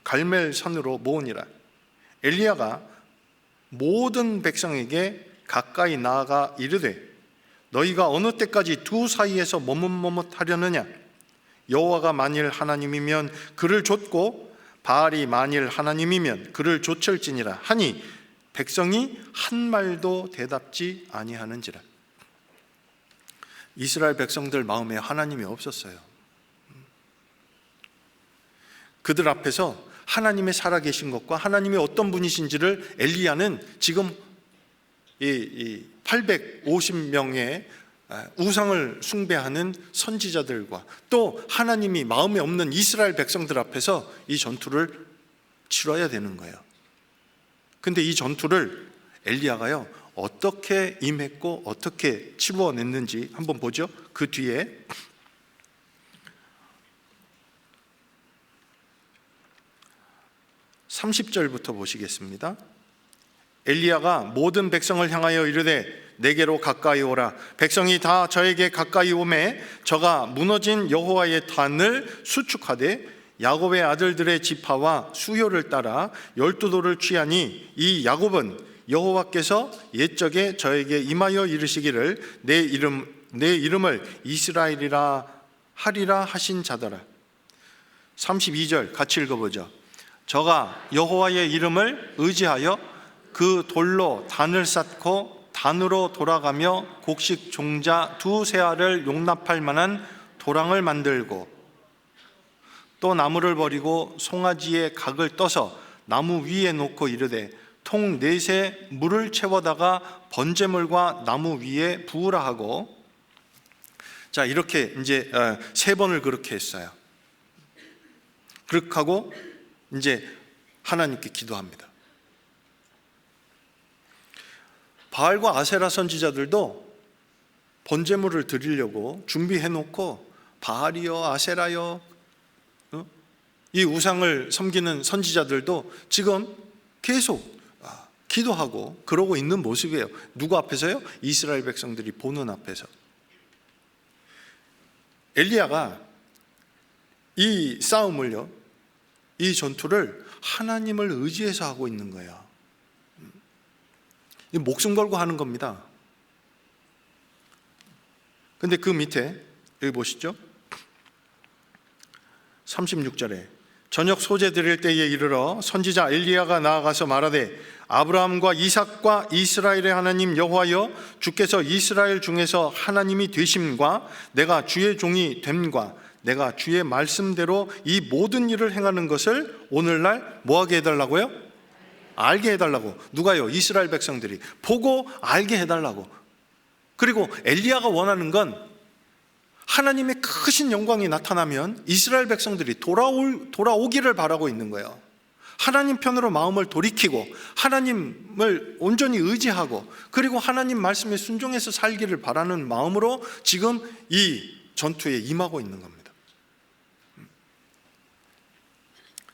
갈멜산으로 모으니라. 엘리야가 모든 백성에게 가까이 나아가 이르되 너희가 어느 때까지 두 사이에서 머뭇머뭇하려느냐? 여호와가 만일 하나님이면 그를 좇고 바알이 만일 하나님이면 그를 좇을지니라 하니 백성이 한 말도 대답지 아니하는지라. 이스라엘 백성들 마음에 하나님이 없었어요. 그들 앞에서 하나님의 살아계신 것과 하나님이 어떤 분이신지를 엘리야는 지금 이 850명의 우상을 숭배하는 선지자들과 또 하나님이 마음에 없는 이스라엘 백성들 앞에서 이 전투를 치러야 되는 거예요. 근데 이 전투를 엘리야가요 어떻게 임했고 어떻게 치루어냈는지 한번 보죠. 그 뒤에 30절부터 보시겠습니다. 엘리야가 모든 백성을 향하여 이르되 내게로 가까이 오라. 백성이 다 저에게 가까이 오매 저가 무너진 여호와의 단을 수축하되 야곱의 아들들의 지파와 수요를 따라 12도를 취하니 이 야곱은 여호와께서 옛적에 저에게 임하여 이르시기를 내 이름을 이스라엘이라 하리라 하신 자더라. 32절 같이 읽어보죠. 저가 여호와의 이름을 의지하여 그 돌로 단을 쌓고 단으로 돌아가며 곡식 종자 2세알을 용납할 만한 도랑을 만들고 또 나무를 버리고 송아지의 각을 떠서 나무 위에 놓고 이르되 통 4세 물을 채워다가 번제물과 나무 위에 부으라 하고, 자, 이렇게 이제 3번을 그렇게 했어요. 그렇게 하고 이제 하나님께 기도합니다. 바알과 아세라 선지자들도 번제물을 드리려고 준비해 놓고 바알이요 아세라요 이 우상을 섬기는 선지자들도 지금 계속 기도하고 그러고 있는 모습이에요. 누구 앞에서요? 이스라엘 백성들이 보는 앞에서. 엘리야가 이 싸움을요, 이 전투를 하나님을 의지해서 하고 있는 거예요. 목숨 걸고 하는 겁니다. 근데 그 밑에 여기 보시죠. 36절에 저녁 소재 드릴 때에 이르러 선지자 엘리야가 나아가서 말하되 아브라함과 이삭과 이스라엘의 하나님 여호와여, 주께서 이스라엘 중에서 하나님이 되심과 내가 주의 종이 됨과 내가 주의 말씀대로 이 모든 일을 행하는 것을 오늘날 뭐하게 해달라고요? 알게 해달라고. 누가요? 이스라엘 백성들이 보고 알게 해달라고. 그리고 엘리야가 원하는 건 하나님의 크신 영광이 나타나면 이스라엘 백성들이 돌아오기를 바라고 있는 거예요. 하나님 편으로 마음을 돌이키고 하나님을 온전히 의지하고 그리고 하나님 말씀에 순종해서 살기를 바라는 마음으로 지금 이 전투에 임하고 있는 겁니다.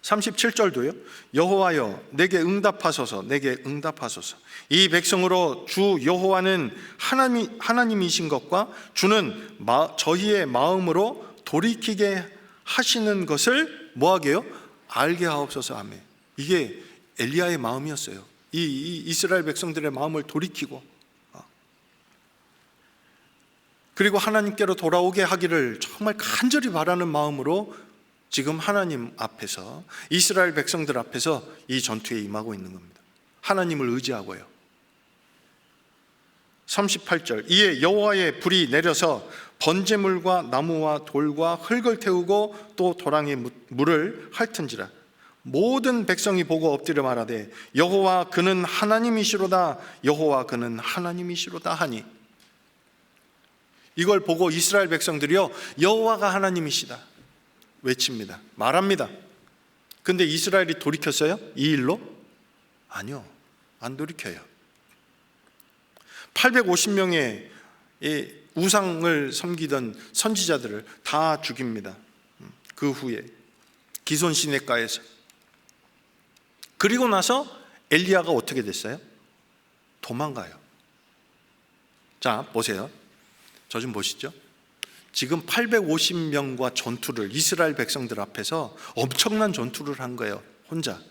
37절도요. 여호와여 내게 응답하소서, 내게 응답하소서. 이 백성으로 주 여호와는 하나님이신 것과 주는 저희의 마음으로 돌이키게 하시는 것을 뭐하게요? 알게 하옵소서. 아멘. 이게 엘리야의 마음이었어요. 이 이스라엘 백성들의 마음을 돌이키고 그리고 하나님께로 돌아오게 하기를 정말 간절히 바라는 마음으로 지금 하나님 앞에서, 이스라엘 백성들 앞에서 이 전투에 임하고 있는 겁니다. 하나님을 의지하고요. 38절 이에 여호와의 불이 내려서 번제물과 나무와 돌과 흙을 태우고 또 도랑에 물을 핥은지라 모든 백성이 보고 엎드려 말하되 여호와 그는 하나님이시로다, 여호와 그는 하나님이시로다 하니. 이걸 보고 이스라엘 백성들이요 여호와가 하나님이시다 외칩니다. 말합니다. 근데 이스라엘이 돌이켰어요? 이 일로? 아니요, 안 돌이켜요. 850명의 우상을 섬기던 선지자들을 다 죽입니다. 그 후에 기손 시냇가에서. 그리고 나서 엘리야가 어떻게 됐어요? 도망가요. 자, 보세요. 저 좀 보시죠. 지금 850명과 전투를, 이스라엘 백성들 앞에서 엄청난 전투를 한 거예요, 혼자.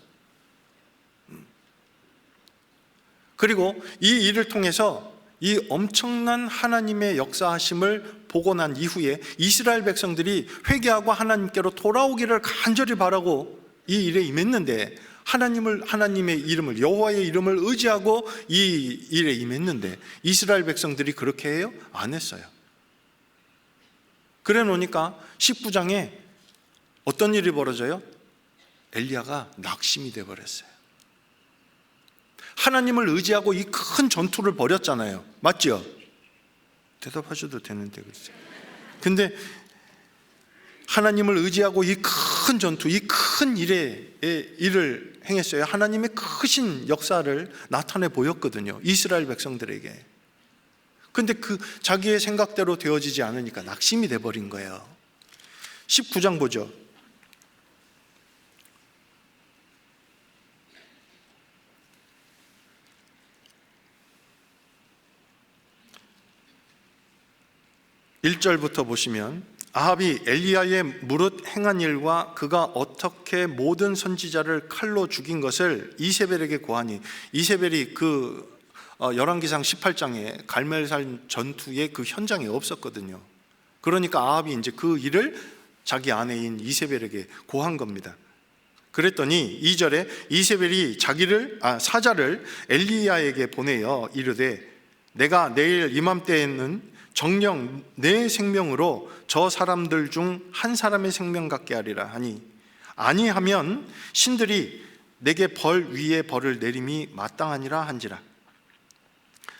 그리고 이 일을 통해서 이 엄청난 하나님의 역사하심을 보고 난 이후에 이스라엘 백성들이 회개하고 하나님께로 돌아오기를 간절히 바라고 이 일에 임했는데, 하나님의 이름을, 여호와의 이름을 의지하고 이 일에 임했는데 이스라엘 백성들이 그렇게 해요? 안 했어요. 그래 놓으니까 19장에 어떤 일이 벌어져요? 엘리야가 낙심이 되어버렸어요. 하나님을 의지하고 이 큰 전투를 벌였잖아요. 맞죠? 대답하셔도 되는데 그랬어요. 근데 하나님을 의지하고 이 큰 전투, 이 큰 일을 행했어요. 하나님의 크신 역사를 나타내 보였거든요, 이스라엘 백성들에게. 근데 그 자기의 생각대로 되어지지 않으니까 낙심이 돼버린 거예요. 19장 보죠. (1절부터) 보시면 아합이 엘리야의 무릇 행한 일과 그가 어떻게 모든 선지자를 칼로 죽인 것을 이세벨에게 고하니, 이세벨이 열왕기상 18장에 갈멜산 전투의 그 현장에 없었거든요. 그러니까 아합이 이제 그 일을 자기 아내인 이세벨에게 고한 겁니다. 그랬더니 2절에 이세벨이 사자를 엘리야에게 보내어 이르되 내가 내일 이맘때에는 정녕 내 생명으로 저 사람들 중 한 사람의 생명 갖게 하리라 하니, 아니하면 신들이 내게 벌 위에 벌을 내림이 마땅하니라 한지라.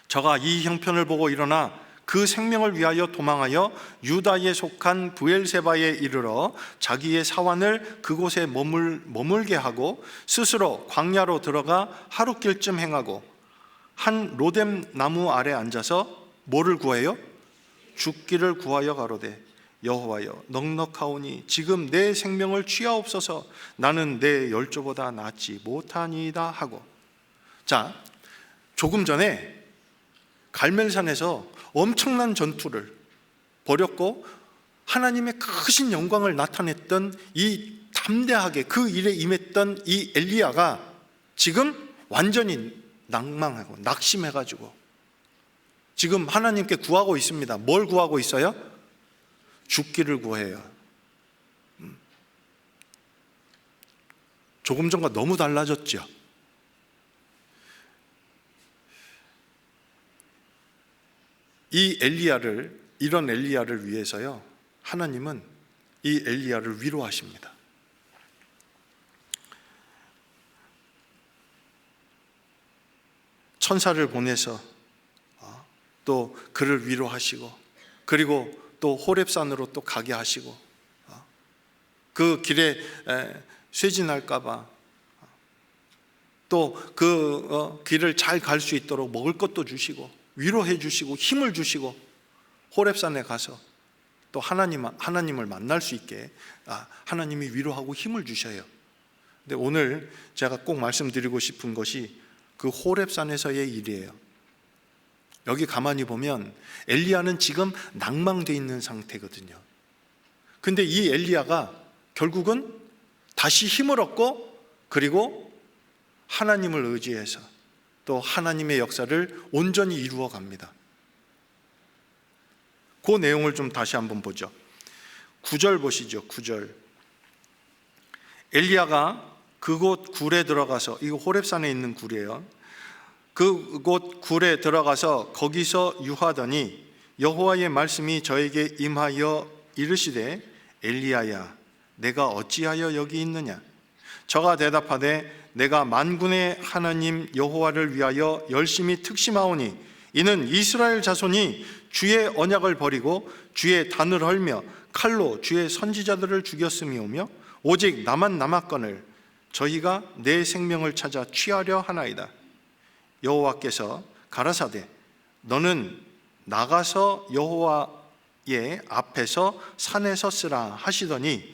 저가 이 형편을 보고 일어나 그 생명을 위하여 도망하여 유다에 속한 브엘세바에 이르러 자기의 사환을 그곳에 머물게 하고 스스로 광야로 들어가 하룻길쯤 행하고 한 로뎀 나무 아래 앉아서 뭐를 구해요? 죽기를 구하여 가로되 여호와여 넉넉하오니 지금 내 생명을 취하옵소서. 나는 내 열조보다 낫지 못하니이다 하고. 자, 조금 전에 갈멜산에서 엄청난 전투를 벌였고 하나님의 크신 영광을 나타냈던 이 담대하게 그 일에 임했던 이 엘리야가 지금 완전히 낭망하고 낙심해가지고 지금 하나님께 구하고 있습니다. 뭘 구하고 있어요? 죽기를 구해요. 조금 전과 너무 달라졌죠. 이런 엘리야를 위해서요, 하나님은 이 엘리야를 위로하십니다. 천사를 보내서 또 그를 위로하시고, 그리고 또 호렙산으로 또 가게 하시고, 그 길에 쇠진할까봐 또 그 길을 잘 갈 수 있도록 먹을 것도 주시고 위로해 주시고 힘을 주시고, 호렙산에 가서 또 하나님을 만날 수 있게 하나님이 위로하고 힘을 주셔요. 근데 오늘 제가 꼭 말씀드리고 싶은 것이 그 호렙산에서의 일이에요. 여기 가만히 보면 엘리야는 지금 낭망되어 있는 상태거든요. 근데 이 엘리야가 결국은 다시 힘을 얻고, 그리고 하나님을 의지해서 또 하나님의 역사를 온전히 이루어 갑니다. 그 내용을 좀 다시 한번 보죠. 9절 보시죠. 9절. 엘리야가 그곳 굴에 들어가서, 이거 호렙산에 있는 굴이에요. 그곳 굴에 들어가서 거기서 유하더니 여호와의 말씀이 저에게 임하여 이르시되 엘리야야 내가 어찌하여 여기 있느냐. 저가 대답하되 내가 만군의 하나님 여호와를 위하여 열심히 특심하오니 이는 이스라엘 자손이 주의 언약을 버리고 주의 단을 헐며 칼로 주의 선지자들을 죽였음이오며 오직 나만 남았거늘 저희가 내 생명을 찾아 취하려 하나이다. 여호와께서 가라사대 너는 나가서 여호와의 앞에서 산에서 쓰라 하시더니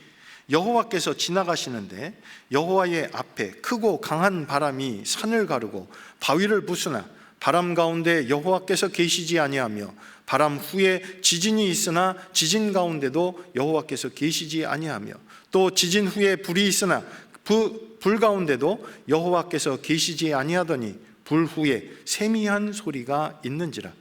여호와께서 지나가시는데 여호와의 앞에 크고 강한 바람이 산을 가르고 바위를 부수나 바람 가운데 여호와께서 계시지 아니하며 바람 후에 지진이 있으나 지진 가운데도 여호와께서 계시지 아니하며 또 지진 후에 불이 있으나 불 가운데도 여호와께서 계시지 아니하더니 불 후에 세미한 소리가 있는지라.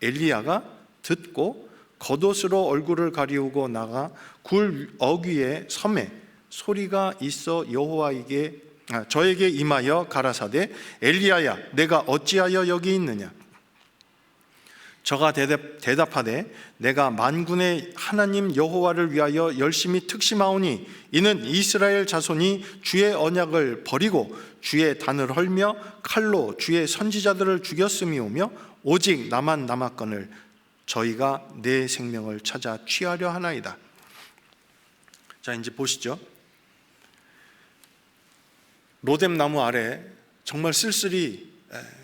엘리야가 듣고 겉옷으로 얼굴을 가리우고 나가 굴 어귀에 섬에 소리가 있어 저에게 임하여 가라사대 엘리야야 내가 어찌하여 여기 있느냐. 저가 대답하되 내가 만군의 하나님 여호와를 위하여 열심히 특심하오니 이는 이스라엘 자손이 주의 언약을 버리고 주의 단을 헐며 칼로 주의 선지자들을 죽였음이오며 오직 나만 남았거늘 저희가 내 생명을 찾아 취하려 하나이다. 자, 이제 보시죠. 로뎀 나무 아래 정말 쓸쓸히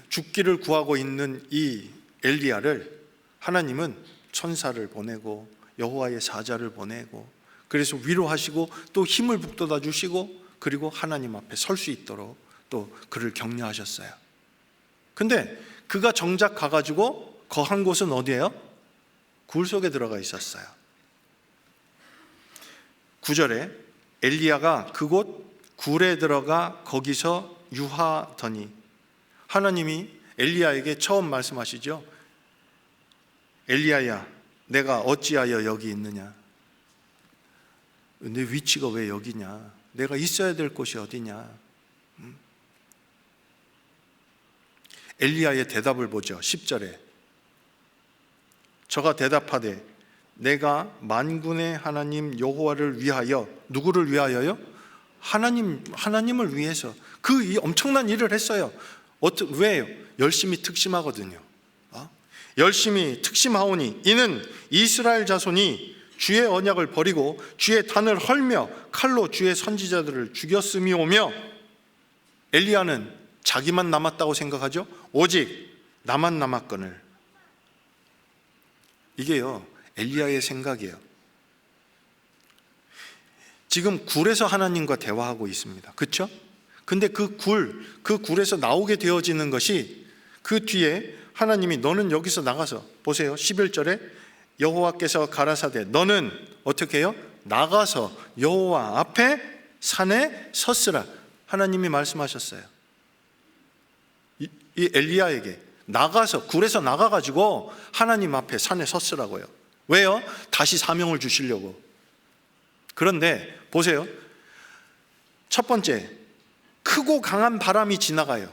죽기를 구하고 있는 이 엘리야를 하나님은 천사를 보내고 여호와의 사자를 보내고 그래서 위로하시고 또 힘을 북돋아 주시고 그리고 하나님 앞에 설 수 있도록 또 그를 격려하셨어요. 근데 그가 정작 가가지고 거한 곳은 어디예요? 굴 속에 들어가 있었어요. 9절에 엘리야가 그곳 굴에 들어가 거기서 유하더니, 하나님이 엘리야에게 처음 말씀하시죠. 엘리야야, 내가 어찌하여 여기 있느냐? 내 위치가 왜 여기냐? 내가 있어야 될 곳이 어디냐? 엘리야의 대답을 보죠. 10절에 저가 대답하되 내가 만군의 하나님 여호와를 위하여, 누구를 위하여요? 하나님을 위해서 이 엄청난 일을 했어요. 왜요? 열심히 특심하거든요. 열심히 특심하오니 이는 이스라엘 자손이 주의 언약을 버리고 주의 단을 헐며 칼로 주의 선지자들을 죽였음이오며, 엘리야는 자기만 남았다고 생각하죠. 오직 나만 남았거늘. 이게요, 엘리야의 생각이에요. 지금 굴에서 하나님과 대화하고 있습니다. 그렇죠? 근데 그 굴에서 나오게 되어지는 것이, 그 뒤에 하나님이 너는 여기서 나가서, 보세요 11절에 여호와께서 가라사대 너는 어떻게 해요? 나가서 여호와 앞에 산에 섰으라. 하나님이 말씀하셨어요. 이 엘리야에게 나가서, 굴에서 나가가지고 하나님 앞에 산에 섰으라고요. 왜요? 다시 사명을 주시려고. 그런데 보세요, 첫 번째, 크고 강한 바람이 지나가요.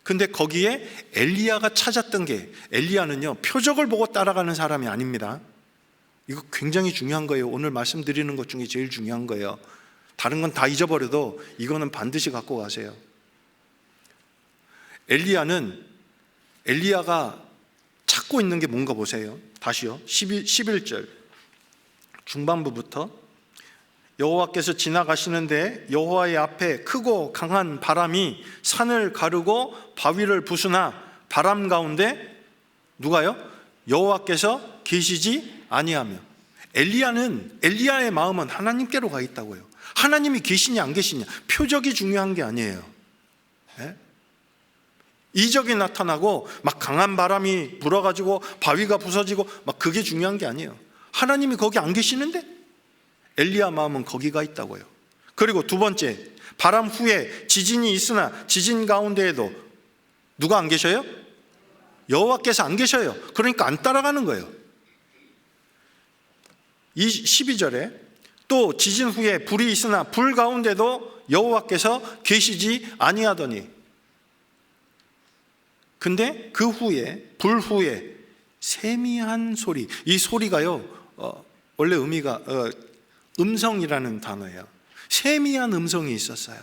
근데 거기에 엘리야가 찾았던 게, 엘리야는요 표적을 보고 따라가는 사람이 아닙니다. 이거 굉장히 중요한 거예요. 오늘 말씀드리는 것 중에 제일 중요한 거예요. 다른 건 다 잊어버려도 이거는 반드시 갖고 가세요. 엘리야가 찾고 있는 게 뭔가 보세요. 다시요, 11절 중반부부터 여호와께서 지나가시는데 여호와의 앞에 크고 강한 바람이 산을 가르고 바위를 부수나 바람 가운데 누가요? 여호와께서 계시지 아니하며. 엘리야의 마음은 하나님께로 가 있다고요. 하나님이 계시냐 안 계시냐, 표적이 중요한 게 아니에요. 네? 이적이 나타나고 막 강한 바람이 불어가지고 바위가 부서지고 막 그게 중요한 게 아니에요. 하나님이 거기 안 계시는데 엘리야 마음은 거기가 있다고요. 그리고 두 번째, 바람 후에 지진이 있으나 지진 가운데에도 누가 안 계셔요? 여호와께서 안 계셔요. 그러니까 안 따라가는 거예요. 12절에 또 지진 후에 불이 있으나 불 가운데도 여호와께서 계시지 아니하더니, 근데 그 후에, 불 후에 세미한 소리, 이 소리가요 원래 의미가 음성이라는 단어예요. 세미한 음성이 있었어요.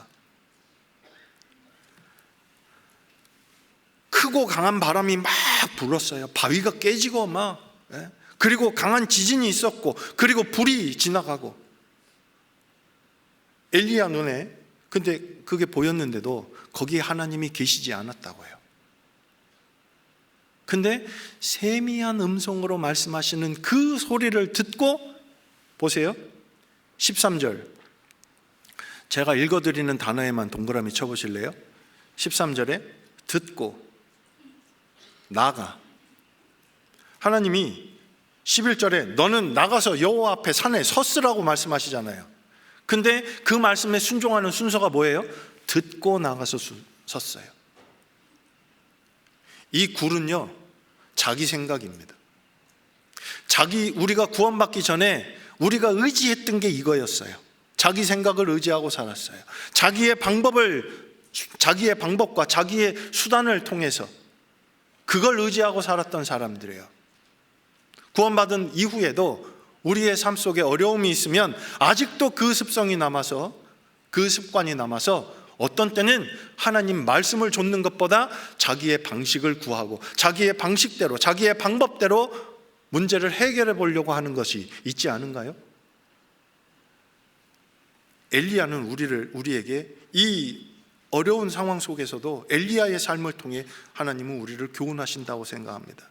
크고 강한 바람이 막 불었어요. 바위가 깨지고 막, 그리고 강한 지진이 있었고, 그리고 불이 지나가고. 엘리야 눈에 근데 그게 보였는데도 거기에 하나님이 계시지 않았다고요. 근데 세미한 음성으로 말씀하시는 그 소리를 듣고, 보세요 13절, 제가 읽어드리는 단어에만 동그라미 쳐보실래요? 13절에 듣고 나가. 하나님이 11절에 너는 나가서 여호와 앞에 산에 섰으라고 말씀하시잖아요. 근데 그 말씀에 순종하는 순서가 뭐예요? 듣고 나가서 섰어요. 이 굴은요 자기 생각입니다. 우리가 구원받기 전에 우리가 의지했던 게 이거였어요. 자기 생각을 의지하고 살았어요. 자기의 방법과 자기의 수단을 통해서 그걸 의지하고 살았던 사람들이에요. 구원받은 이후에도 우리의 삶 속에 어려움이 있으면 아직도 그 습성이 남아서, 그 습관이 남아서 어떤 때는 하나님 말씀을 좇는 것보다 자기의 방식을 구하고 자기의 방식대로, 자기의 방법대로 문제를 해결해 보려고 하는 것이 있지 않은가요? 엘리야는 우리에게 이 어려운 상황 속에서도 엘리야의 삶을 통해 하나님은 우리를 교훈하신다고 생각합니다.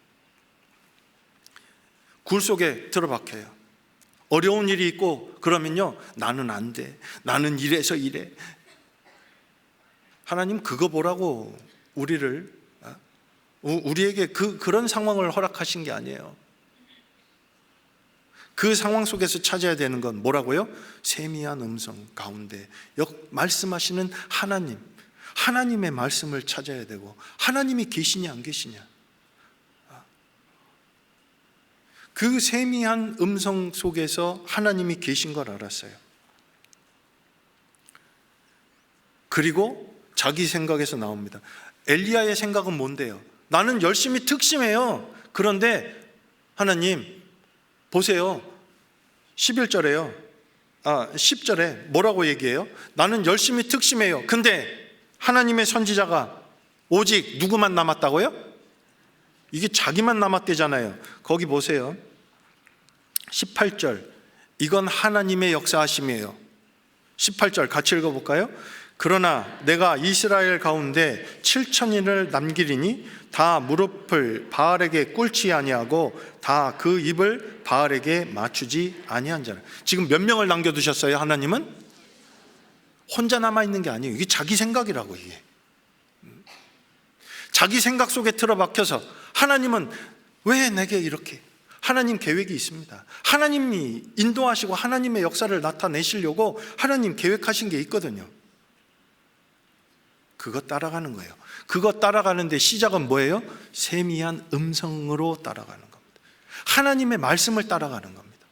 굴 속에 들어박혀요. 어려운 일이 있고 그러면요, 나는 안 돼, 나는 이래서 이래. 하나님 그거 보라고 우리에게 그런 상황을 허락하신 게 아니에요. 그 상황 속에서 찾아야 되는 건 뭐라고요? 세미한 음성 가운데 말씀하시는 하나님의 말씀을 찾아야 되고, 하나님이 계시냐 안 계시냐, 그 세미한 음성 속에서 하나님이 계신 걸 알았어요. 그리고 자기 생각에서 나옵니다. 엘리야의 생각은 뭔데요? 나는 열심히 특심해요. 그런데 하나님 보세요. 11절에요. 10절에 뭐라고 얘기해요? 나는 열심히 특심해요. 근데 하나님의 선지자가 오직 누구만 남았다고요? 이게 자기만 남았대잖아요. 거기 보세요. 18절, 이건 하나님의 역사하심이에요. 18절 같이 읽어볼까요? 그러나 내가 이스라엘 가운데 7,000인을 남기리니 다 무릎을 바알에게 꿇지 아니하고 다 그 입을 바알에게 맞추지 아니한 자라. 지금 몇 명을 남겨두셨어요? 하나님은 혼자 남아있는 게 아니에요. 이게 자기 생각이라고. 이게 자기 생각 속에 틀어박혀서, 하나님은 왜 내게 이렇게, 하나님 계획이 있습니다. 하나님이 인도하시고 하나님의 역사를 나타내시려고 하나님 계획하신 게 있거든요. 그거 따라가는 거예요. 그거 따라가는데 시작은 뭐예요? 세미한 음성으로 따라가는 겁니다. 하나님의 말씀을 따라가는 겁니다.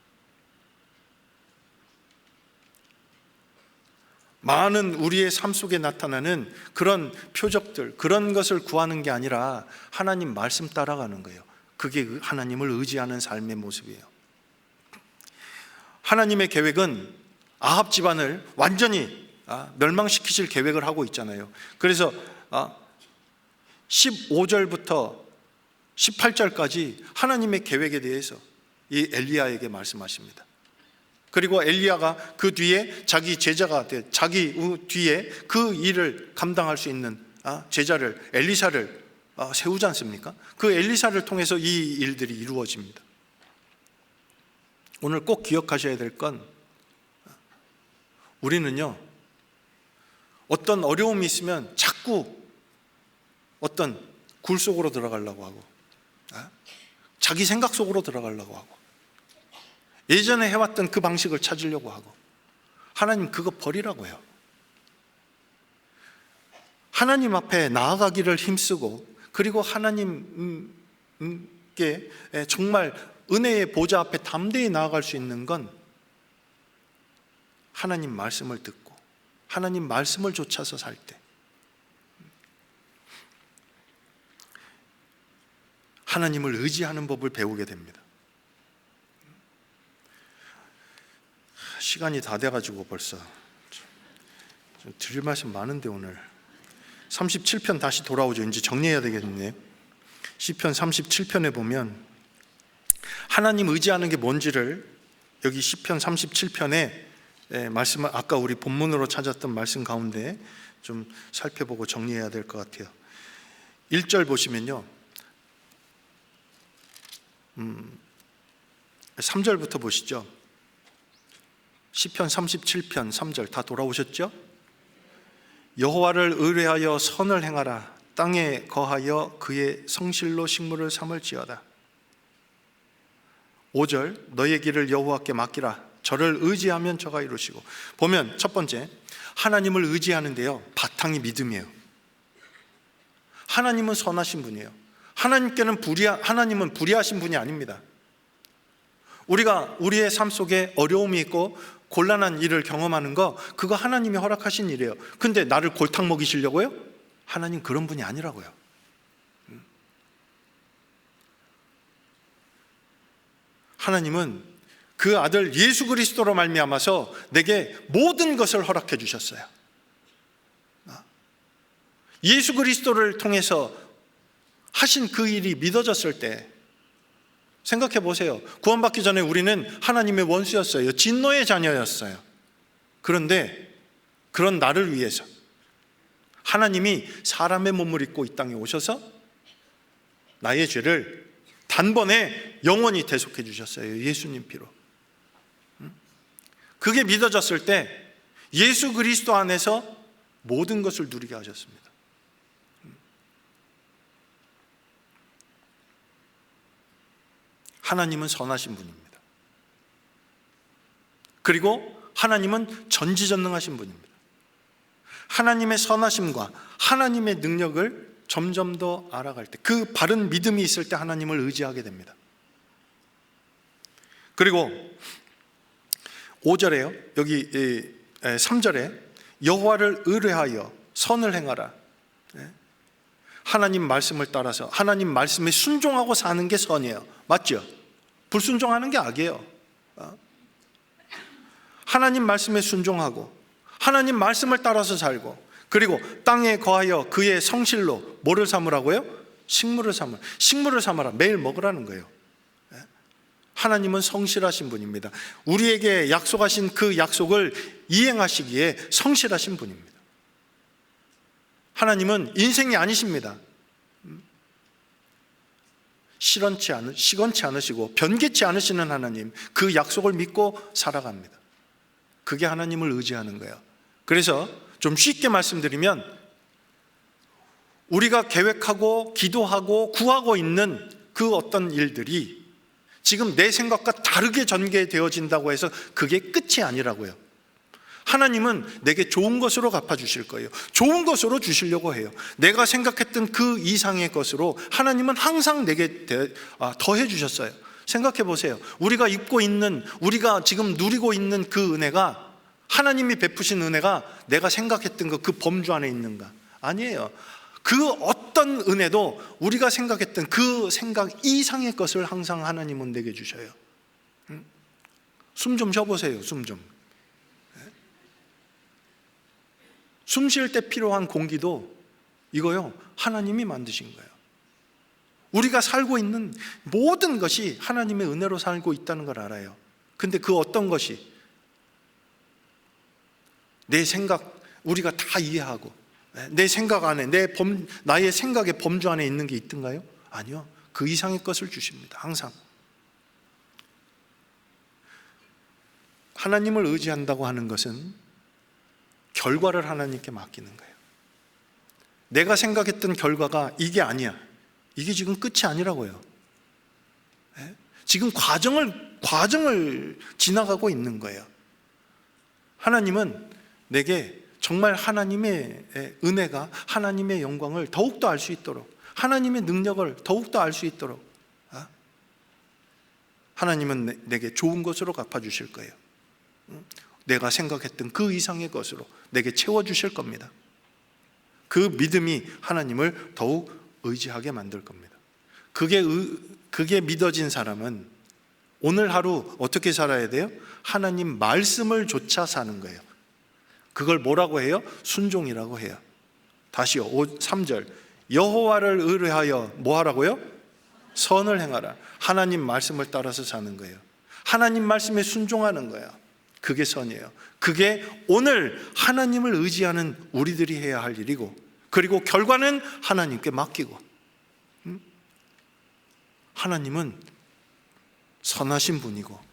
많은 우리의 삶 속에 나타나는 그런 표적들, 그런 것을 구하는 게 아니라 하나님 말씀 따라가는 거예요. 그게 하나님을 의지하는 삶의 모습이에요. 하나님의 계획은 아합 집안을 완전히 멸망시키실 계획을 하고 있잖아요. 그래서 15절부터 18절까지 하나님의 계획에 대해서 이 엘리야에게 말씀하십니다. 그리고 엘리야가 그 뒤에 자기 제자가 자기 뒤에 그 일을 감당할 수 있는 제자를, 엘리사를 세우지 않습니까? 그 엘리사를 통해서 이 일들이 이루어집니다. 오늘 꼭 기억하셔야 될 건, 우리는요 어떤 어려움이 있으면 자꾸 어떤 굴 속으로 들어가려고 하고, 자기 생각 속으로 들어가려고 하고, 예전에 해왔던 그 방식을 찾으려고 하고, 하나님 그거 버리라고요. 하나님 앞에 나아가기를 힘쓰고, 그리고 하나님께 정말 은혜의 보좌 앞에 담대히 나아갈 수 있는 건 하나님 말씀을 듣고 하나님 말씀을 좇아서 살 때, 하나님을 의지하는 법을 배우게 됩니다. 시간이 다 돼가지고 벌써 좀 드릴 말씀 많은데, 오늘 37편 다시 돌아오죠. 이제 정리해야 되겠네요. 시편 37편에 보면 하나님 의지하는 게 뭔지를 여기 시편 37편에 말씀을, 아까 우리 본문으로 찾았던 말씀 가운데 좀 살펴보고 정리해야 될 것 같아요. 1절 보시면요, 3절부터 보시죠. 시편 37편 3절 다 돌아오셨죠? 여호와를 의뢰하여 선을 행하라. 땅에 거하여 그의 성실로 식물을 삼을지어다. 5절, 너의 길을 여호와께 맡기라. 저를 의지하면 저가 이루시고. 보면 첫 번째, 하나님을 의지하는데요, 바탕이 믿음이에요. 하나님은 선하신 분이에요. 하나님은 불의하신 분이 아닙니다. 우리가 우리의 삶 속에 어려움이 있고 곤란한 일을 경험하는 거, 그거 하나님이 허락하신 일이에요. 근데 나를 골탕 먹이시려고요? 하나님 그런 분이 아니라고요. 하나님은 그 아들 예수 그리스도로 말미암아서 내게 모든 것을 허락해 주셨어요. 예수 그리스도를 통해서 하신 그 일이 믿어졌을 때, 생각해 보세요. 구원받기 전에 우리는 하나님의 원수였어요. 진노의 자녀였어요. 그런데 그런 나를 위해서 하나님이 사람의 몸을 입고 이 땅에 오셔서 나의 죄를 단번에 영원히 대속해 주셨어요. 예수님 피로. 그게 믿어졌을 때 예수 그리스도 안에서 모든 것을 누리게 하셨습니다. 하나님은 선하신 분입니다. 그리고 하나님은 전지전능하신 분입니다. 하나님의 선하심과 하나님의 능력을 점점 더 알아갈 때, 그 바른 믿음이 있을 때 하나님을 의지하게 됩니다. 그리고 5절에요. 여기 3절에 여호와를 의뢰하여 선을 행하라. 하나님 말씀을 따라서 하나님 말씀에 순종하고 사는 게 선이에요. 맞죠? 불순종하는 게 악이에요. 하나님 말씀에 순종하고 하나님 말씀을 따라서 살고, 그리고 땅에 거하여 그의 성실로 뭐를 삼으라고요? 식물을 삼아라. 매일 먹으라는 거예요. 하나님은 성실하신 분입니다. 우리에게 약속하신 그 약속을 이행하시기에 성실하신 분입니다. 하나님은 인생이 아니십니다. 시건치 않으시고 변개치 않으시는 하나님, 그 약속을 믿고 살아갑니다. 그게 하나님을 의지하는 거예요. 그래서 좀 쉽게 말씀드리면, 우리가 계획하고 기도하고 구하고 있는 그 어떤 일들이 지금 내 생각과 다르게 전개되어진다고 해서 그게 끝이 아니라고요. 하나님은 내게 좋은 것으로 갚아주실 거예요. 좋은 것으로 주시려고 해요. 내가 생각했던 그 이상의 것으로 하나님은 항상 내게 더해 주셨어요. 생각해 보세요. 우리가 입고 있는, 우리가 지금 누리고 있는 그 은혜가, 하나님이 베푸신 은혜가 내가 생각했던 그 범주 안에 있는가? 아니에요. 그 어떤 은혜도 우리가 생각했던 그 생각 이상의 것을 항상 하나님은 내게 주셔요. 숨 좀 쉬어보세요. 숨 쉴 때 필요한 공기도 이거요, 하나님이 만드신 거예요. 우리가 살고 있는 모든 것이 하나님의 은혜로 살고 있다는 걸 알아요. 근데 그 어떤 것이 내 생각, 우리가 다 이해하고 내 생각 안에, 나의 생각의 범주 안에 있는 게 있던가요? 아니요. 그 이상의 것을 주십니다. 항상. 하나님을 의지한다고 하는 것은 결과를 하나님께 맡기는 거예요. 내가 생각했던 결과가 이게 아니야. 이게 지금 끝이 아니라고요. 지금 과정을 지나가고 있는 거예요. 하나님은 내게 정말 하나님의 은혜가, 하나님의 영광을 더욱더 알 수 있도록, 하나님의 능력을 더욱더 알 수 있도록 하나님은 내게 좋은 것으로 갚아주실 거예요. 내가 생각했던 그 이상의 것으로 내게 채워주실 겁니다. 그 믿음이 하나님을 더욱 의지하게 만들 겁니다. 그게 믿어진 사람은 오늘 하루 어떻게 살아야 돼요? 하나님 말씀을 좇아 사는 거예요. 그걸 뭐라고 해요? 순종이라고 해요. 다시요, 3절 여호와를 의뢰하여 뭐 하라고요? 선을 행하라. 하나님 말씀을 따라서 사는 거예요. 하나님 말씀에 순종하는 거예요. 그게 선이에요. 그게 오늘 하나님을 의지하는 우리들이 해야 할 일이고, 그리고 결과는 하나님께 맡기고. 하나님은 선하신 분이고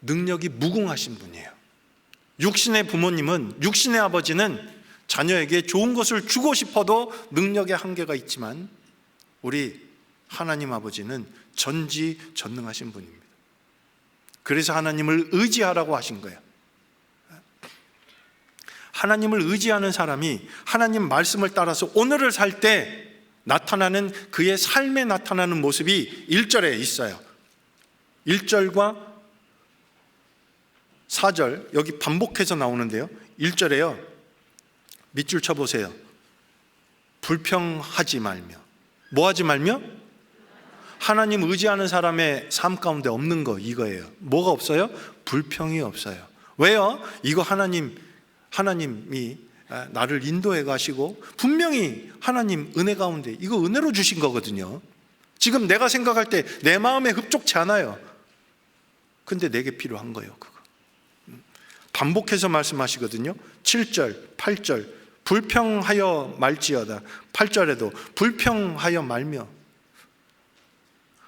능력이 무궁하신 분이에요. 육신의 부모님은, 육신의 아버지는 자녀에게 좋은 것을 주고 싶어도 능력의 한계가 있지만, 우리 하나님 아버지는 전지전능하신 분입니다. 그래서 하나님을 의지하라고 하신 거예요. 하나님을 의지하는 사람이 하나님 말씀을 따라서 오늘을 살 때 나타나는, 그의 삶에 나타나는 모습이 1절에 있어요. 1절과 4절 여기 반복해서 나오는데요, 1절에요 밑줄 쳐보세요. 불평하지 말며, 뭐 하지 말며? 하나님 의지하는 사람의 삶 가운데 없는 거, 이거예요. 뭐가 없어요? 불평이 없어요. 왜요? 이거 하나님이 나를 인도해 가시고 분명히 하나님 은혜 가운데 이거 은혜로 주신 거거든요. 지금 내가 생각할 때 내 마음에 흡족치 않아요. 근데 내게 필요한 거예요. 그거 반복해서 말씀하시거든요. 7절, 8절 불평하여 말지어다. 8절에도 불평하여 말며.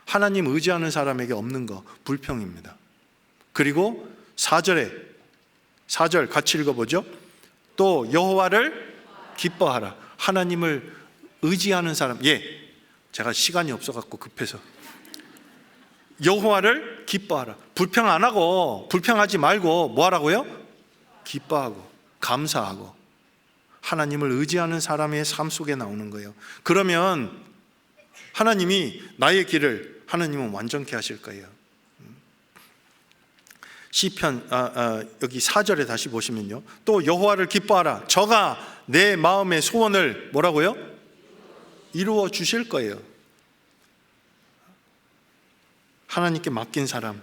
하나님 의지하는 사람에게 없는 거 불평입니다. 그리고 4절 같이 읽어보죠. 또 여호와를 기뻐하라. 하나님을 의지하는 사람, 제가 시간이 없어갖고 급해서 여호와를 기뻐하라. 불평 안 하고 불평하지 말고 뭐 하라고요? 기뻐하고 감사하고 하나님을 의지하는 사람의 삶 속에 나오는 거예요. 그러면 하나님이 나의 길을 하나님은 완전케 하실 거예요. 시편 여기 4절에 다시 보시면요, 또 여호와를 기뻐하라. 저가 내 마음의 소원을 뭐라고요? 이루어 주실 거예요. 하나님께 맡긴 사람,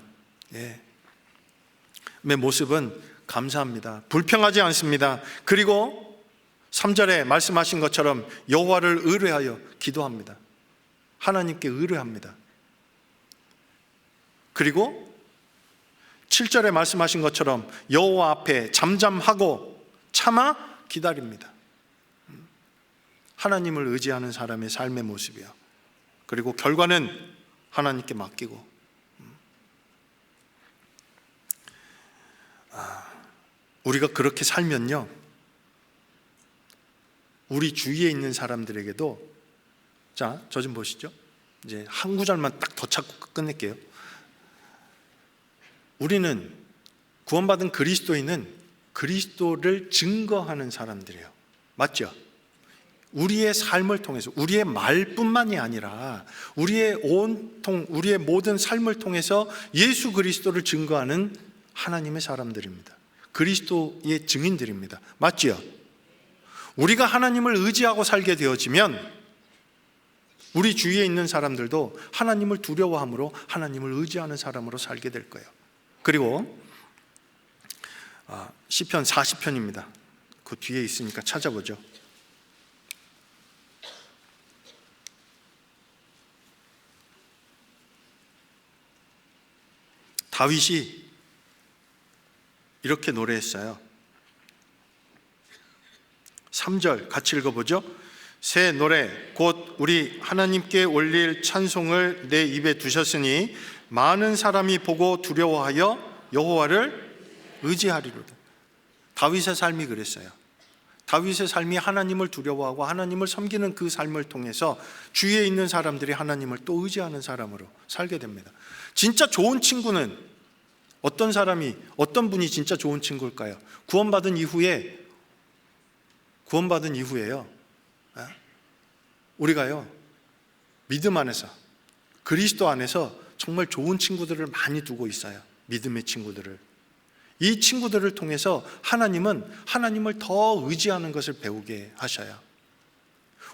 내 모습은 감사합니다. 불평하지 않습니다. 그리고 3절에 말씀하신 것처럼 여호와를 의뢰하여 기도합니다. 하나님께 의뢰합니다. 그리고 7절에 말씀하신 것처럼 여호와 앞에 잠잠하고 참아 기다립니다. 하나님을 의지하는 사람의 삶의 모습이요. 그리고 결과는 하나님께 맡기고. 우리가 그렇게 살면요, 우리 주위에 있는 사람들에게도, 자, 저 좀 보시죠. 이제 한 구절만 딱 더 찾고 끝낼게요. 우리는 구원받은 그리스도인은 그리스도를 증거하는 사람들이에요. 맞죠? 우리의 삶을 통해서, 우리의 말뿐만이 아니라 우리의 우리의 모든 삶을 통해서 예수 그리스도를 증거하는 하나님의 사람들입니다. 그리스도의 증인들입니다. 맞지요? 우리가 하나님을 의지하고 살게 되어지면 우리 주위에 있는 사람들도 하나님을 두려워함으로 하나님을 의지하는 사람으로 살게 될 거예요. 그리고 시편 40편입니다. 그 뒤에 있으니까 찾아보죠. 다윗이 이렇게 노래했어요. 3절 같이 읽어보죠. 새 노래 곧 우리 하나님께 올릴 찬송을 내 입에 두셨으니 많은 사람이 보고 두려워하여 여호와를 의지하리로다. 다윗의 삶이 그랬어요. 다윗의 삶이 하나님을 두려워하고 하나님을 섬기는 그 삶을 통해서 주위에 있는 사람들이 하나님을 또 의지하는 사람으로 살게 됩니다. 진짜 좋은 친구는 어떤 분이 진짜 좋은 친구일까요? 구원받은 이후에요, 우리가요, 믿음 안에서, 그리스도 안에서 정말 좋은 친구들을 많이 두고 있어요. 믿음의 친구들을. 이 친구들을 통해서 하나님은 하나님을 더 의지하는 것을 배우게 하셔요.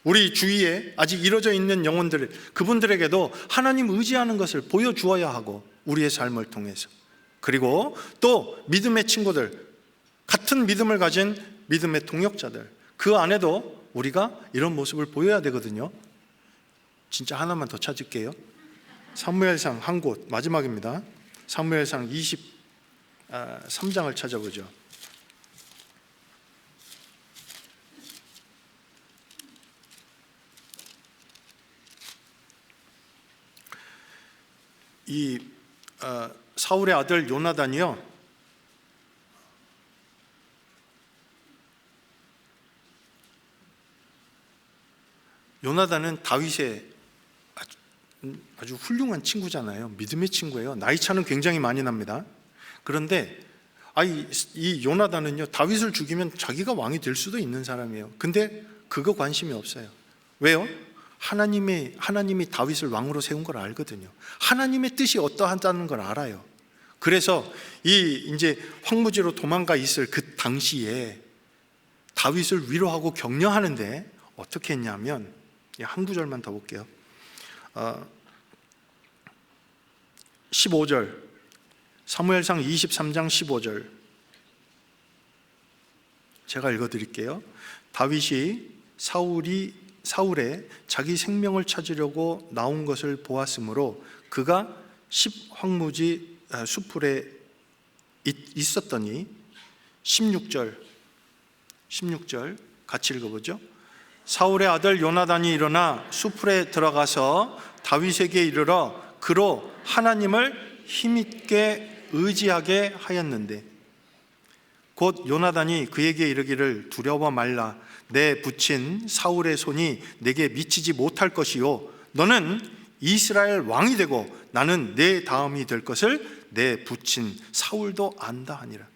우리 주위에 아직 이루어져 있는 영혼들, 그분들에게도 하나님 의지하는 것을 보여주어야 하고, 우리의 삶을 통해서. 그리고 또 믿음의 친구들, 같은 믿음을 가진 믿음의 동역자들, 그 안에도 우리가 이런 모습을 보여야 되거든요. 진짜 하나만 더 찾을게요. 사무엘상 한 곳, 마지막입니다. 사무엘상 23장을 찾아보죠. 이 사울의 아들 요나단이요, 요나단은 다윗의 아주 훌륭한 친구잖아요. 믿음의 친구예요. 나이 차는 굉장히 많이 납니다. 그런데 이 요나단은요, 다윗을 죽이면 자기가 왕이 될 수도 있는 사람이에요. 근데 그거 관심이 없어요. 왜요? 하나님이 다윗을 왕으로 세운 걸 알거든요. 하나님의 뜻이 어떠하다는 걸 알아요. 그래서 이제 황무지로 도망가 있을 그 당시에 다윗을 위로하고 격려하는데 어떻게 했냐면, 한 구절만 더 볼게요. 15절, 사무엘상 23장 15절 제가 읽어드릴게요. 다윗이 사울의 자기 생명을 찾으려고 나온 것을 보았으므로 그가 십황무지 수풀에 있었더니 16절 같이 읽어보죠. 사울의 아들 요나단이 일어나 수풀에 들어가서 다윗에게 이르러 그로 하나님을 힘있게 의지하게 하였는데, 곧 요나단이 그에게 이르기를 두려워 말라. 내 부친 사울의 손이 내게 미치지 못할 것이요 너는 이스라엘 왕이 되고 나는 내 다음이 될 것을 내 부친 사울도 안다 하니라.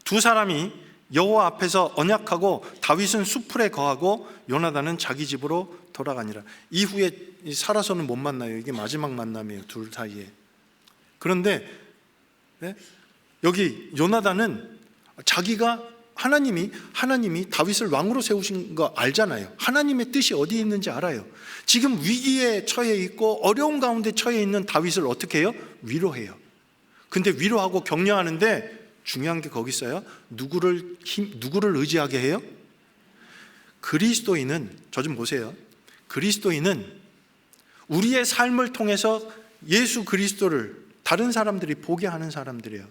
두 사람이 여호와 앞에서 언약하고 다윗은 수풀에 거하고 요나단은 자기 집으로 돌아가니라. 이후에 살아서는 못 만나요. 이게 마지막 만남이에요, 둘 사이에. 그런데 여기 요나단은 자기가 하나님이 다윗을 왕으로 세우신 거 알잖아요. 하나님의 뜻이 어디에 있는지 알아요. 지금 위기에 처해 있고 어려운 가운데 처해 있는 다윗을 어떻게 해요? 위로해요. 근데 위로하고 격려하는데 중요한 게 거기 있어요. 누구를 의지하게 해요? 그리스도인은, 저 좀 보세요. 그리스도인은 우리의 삶을 통해서 예수 그리스도를 다른 사람들이 보게 하는 사람들이에요.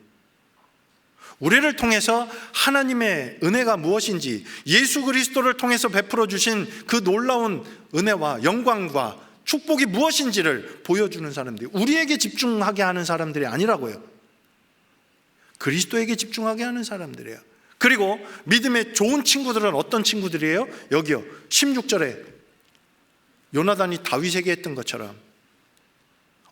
우리를 통해서 하나님의 은혜가 무엇인지, 예수 그리스도를 통해서 베풀어 주신 그 놀라운 은혜와 영광과 축복이 무엇인지를 보여주는 사람들이, 우리에게 집중하게 하는 사람들이 아니라고요. 그리스도에게 집중하게 하는 사람들이에요. 그리고 믿음의 좋은 친구들은 어떤 친구들이에요? 여기요, 16절에 요나단이 다윗에게 했던 것처럼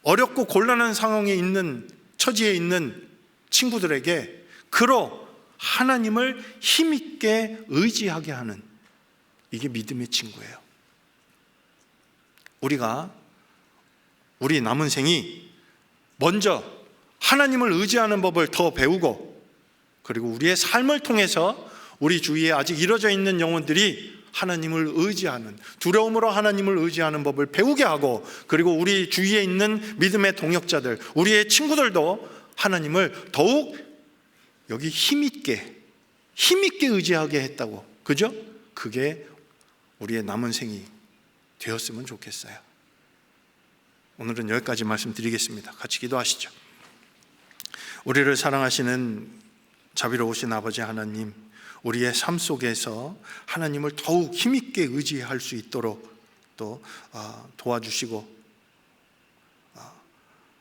어렵고 곤란한 상황에 있는, 처지에 있는 친구들에게 그로 하나님을 힘있게 의지하게 하는, 이게 믿음의 친구예요. 우리 남은 생이 먼저 하나님을 의지하는 법을 더 배우고, 그리고 우리의 삶을 통해서 우리 주위에 아직 이뤄져 있는 영혼들이 하나님을 의지하는, 두려움으로 하나님을 의지하는 법을 배우게 하고, 그리고 우리 주위에 있는 믿음의 동역자들, 우리의 친구들도 하나님을 더욱 여기 힘있게 의지하게 했다고. 그죠? 그게 우리의 남은 생이 되었으면 좋겠어요. 오늘은 여기까지 말씀드리겠습니다. 같이 기도하시죠. 우리를 사랑하시는 자비로우신 아버지 하나님, 우리의 삶 속에서 하나님을 더욱 힘있게 의지할 수 있도록 또 도와주시고,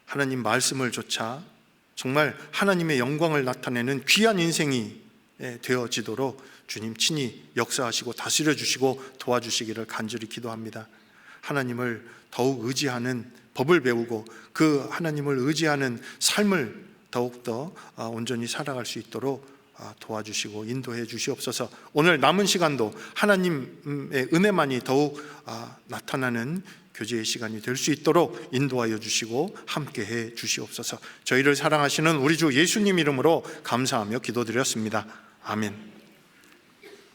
하나님 말씀을 조차 정말 하나님의 영광을 나타내는 귀한 인생이 되어지도록 주님 친히 역사하시고 다스려 주시고 도와주시기를 간절히 기도합니다. 하나님을 더욱 의지하는 법을 배우고 그 하나님을 의지하는 삶을 더욱더 온전히 살아갈 수 있도록 도와주시고 인도해 주시옵소서. 오늘 남은 시간도 하나님의 은혜만이 더욱 나타나는 교제의 시간이 될 수 있도록 인도하여 주시고 함께해 주시옵소서. 저희를 사랑하시는 우리 주 예수님 이름으로 감사하며 기도드렸습니다. 아멘.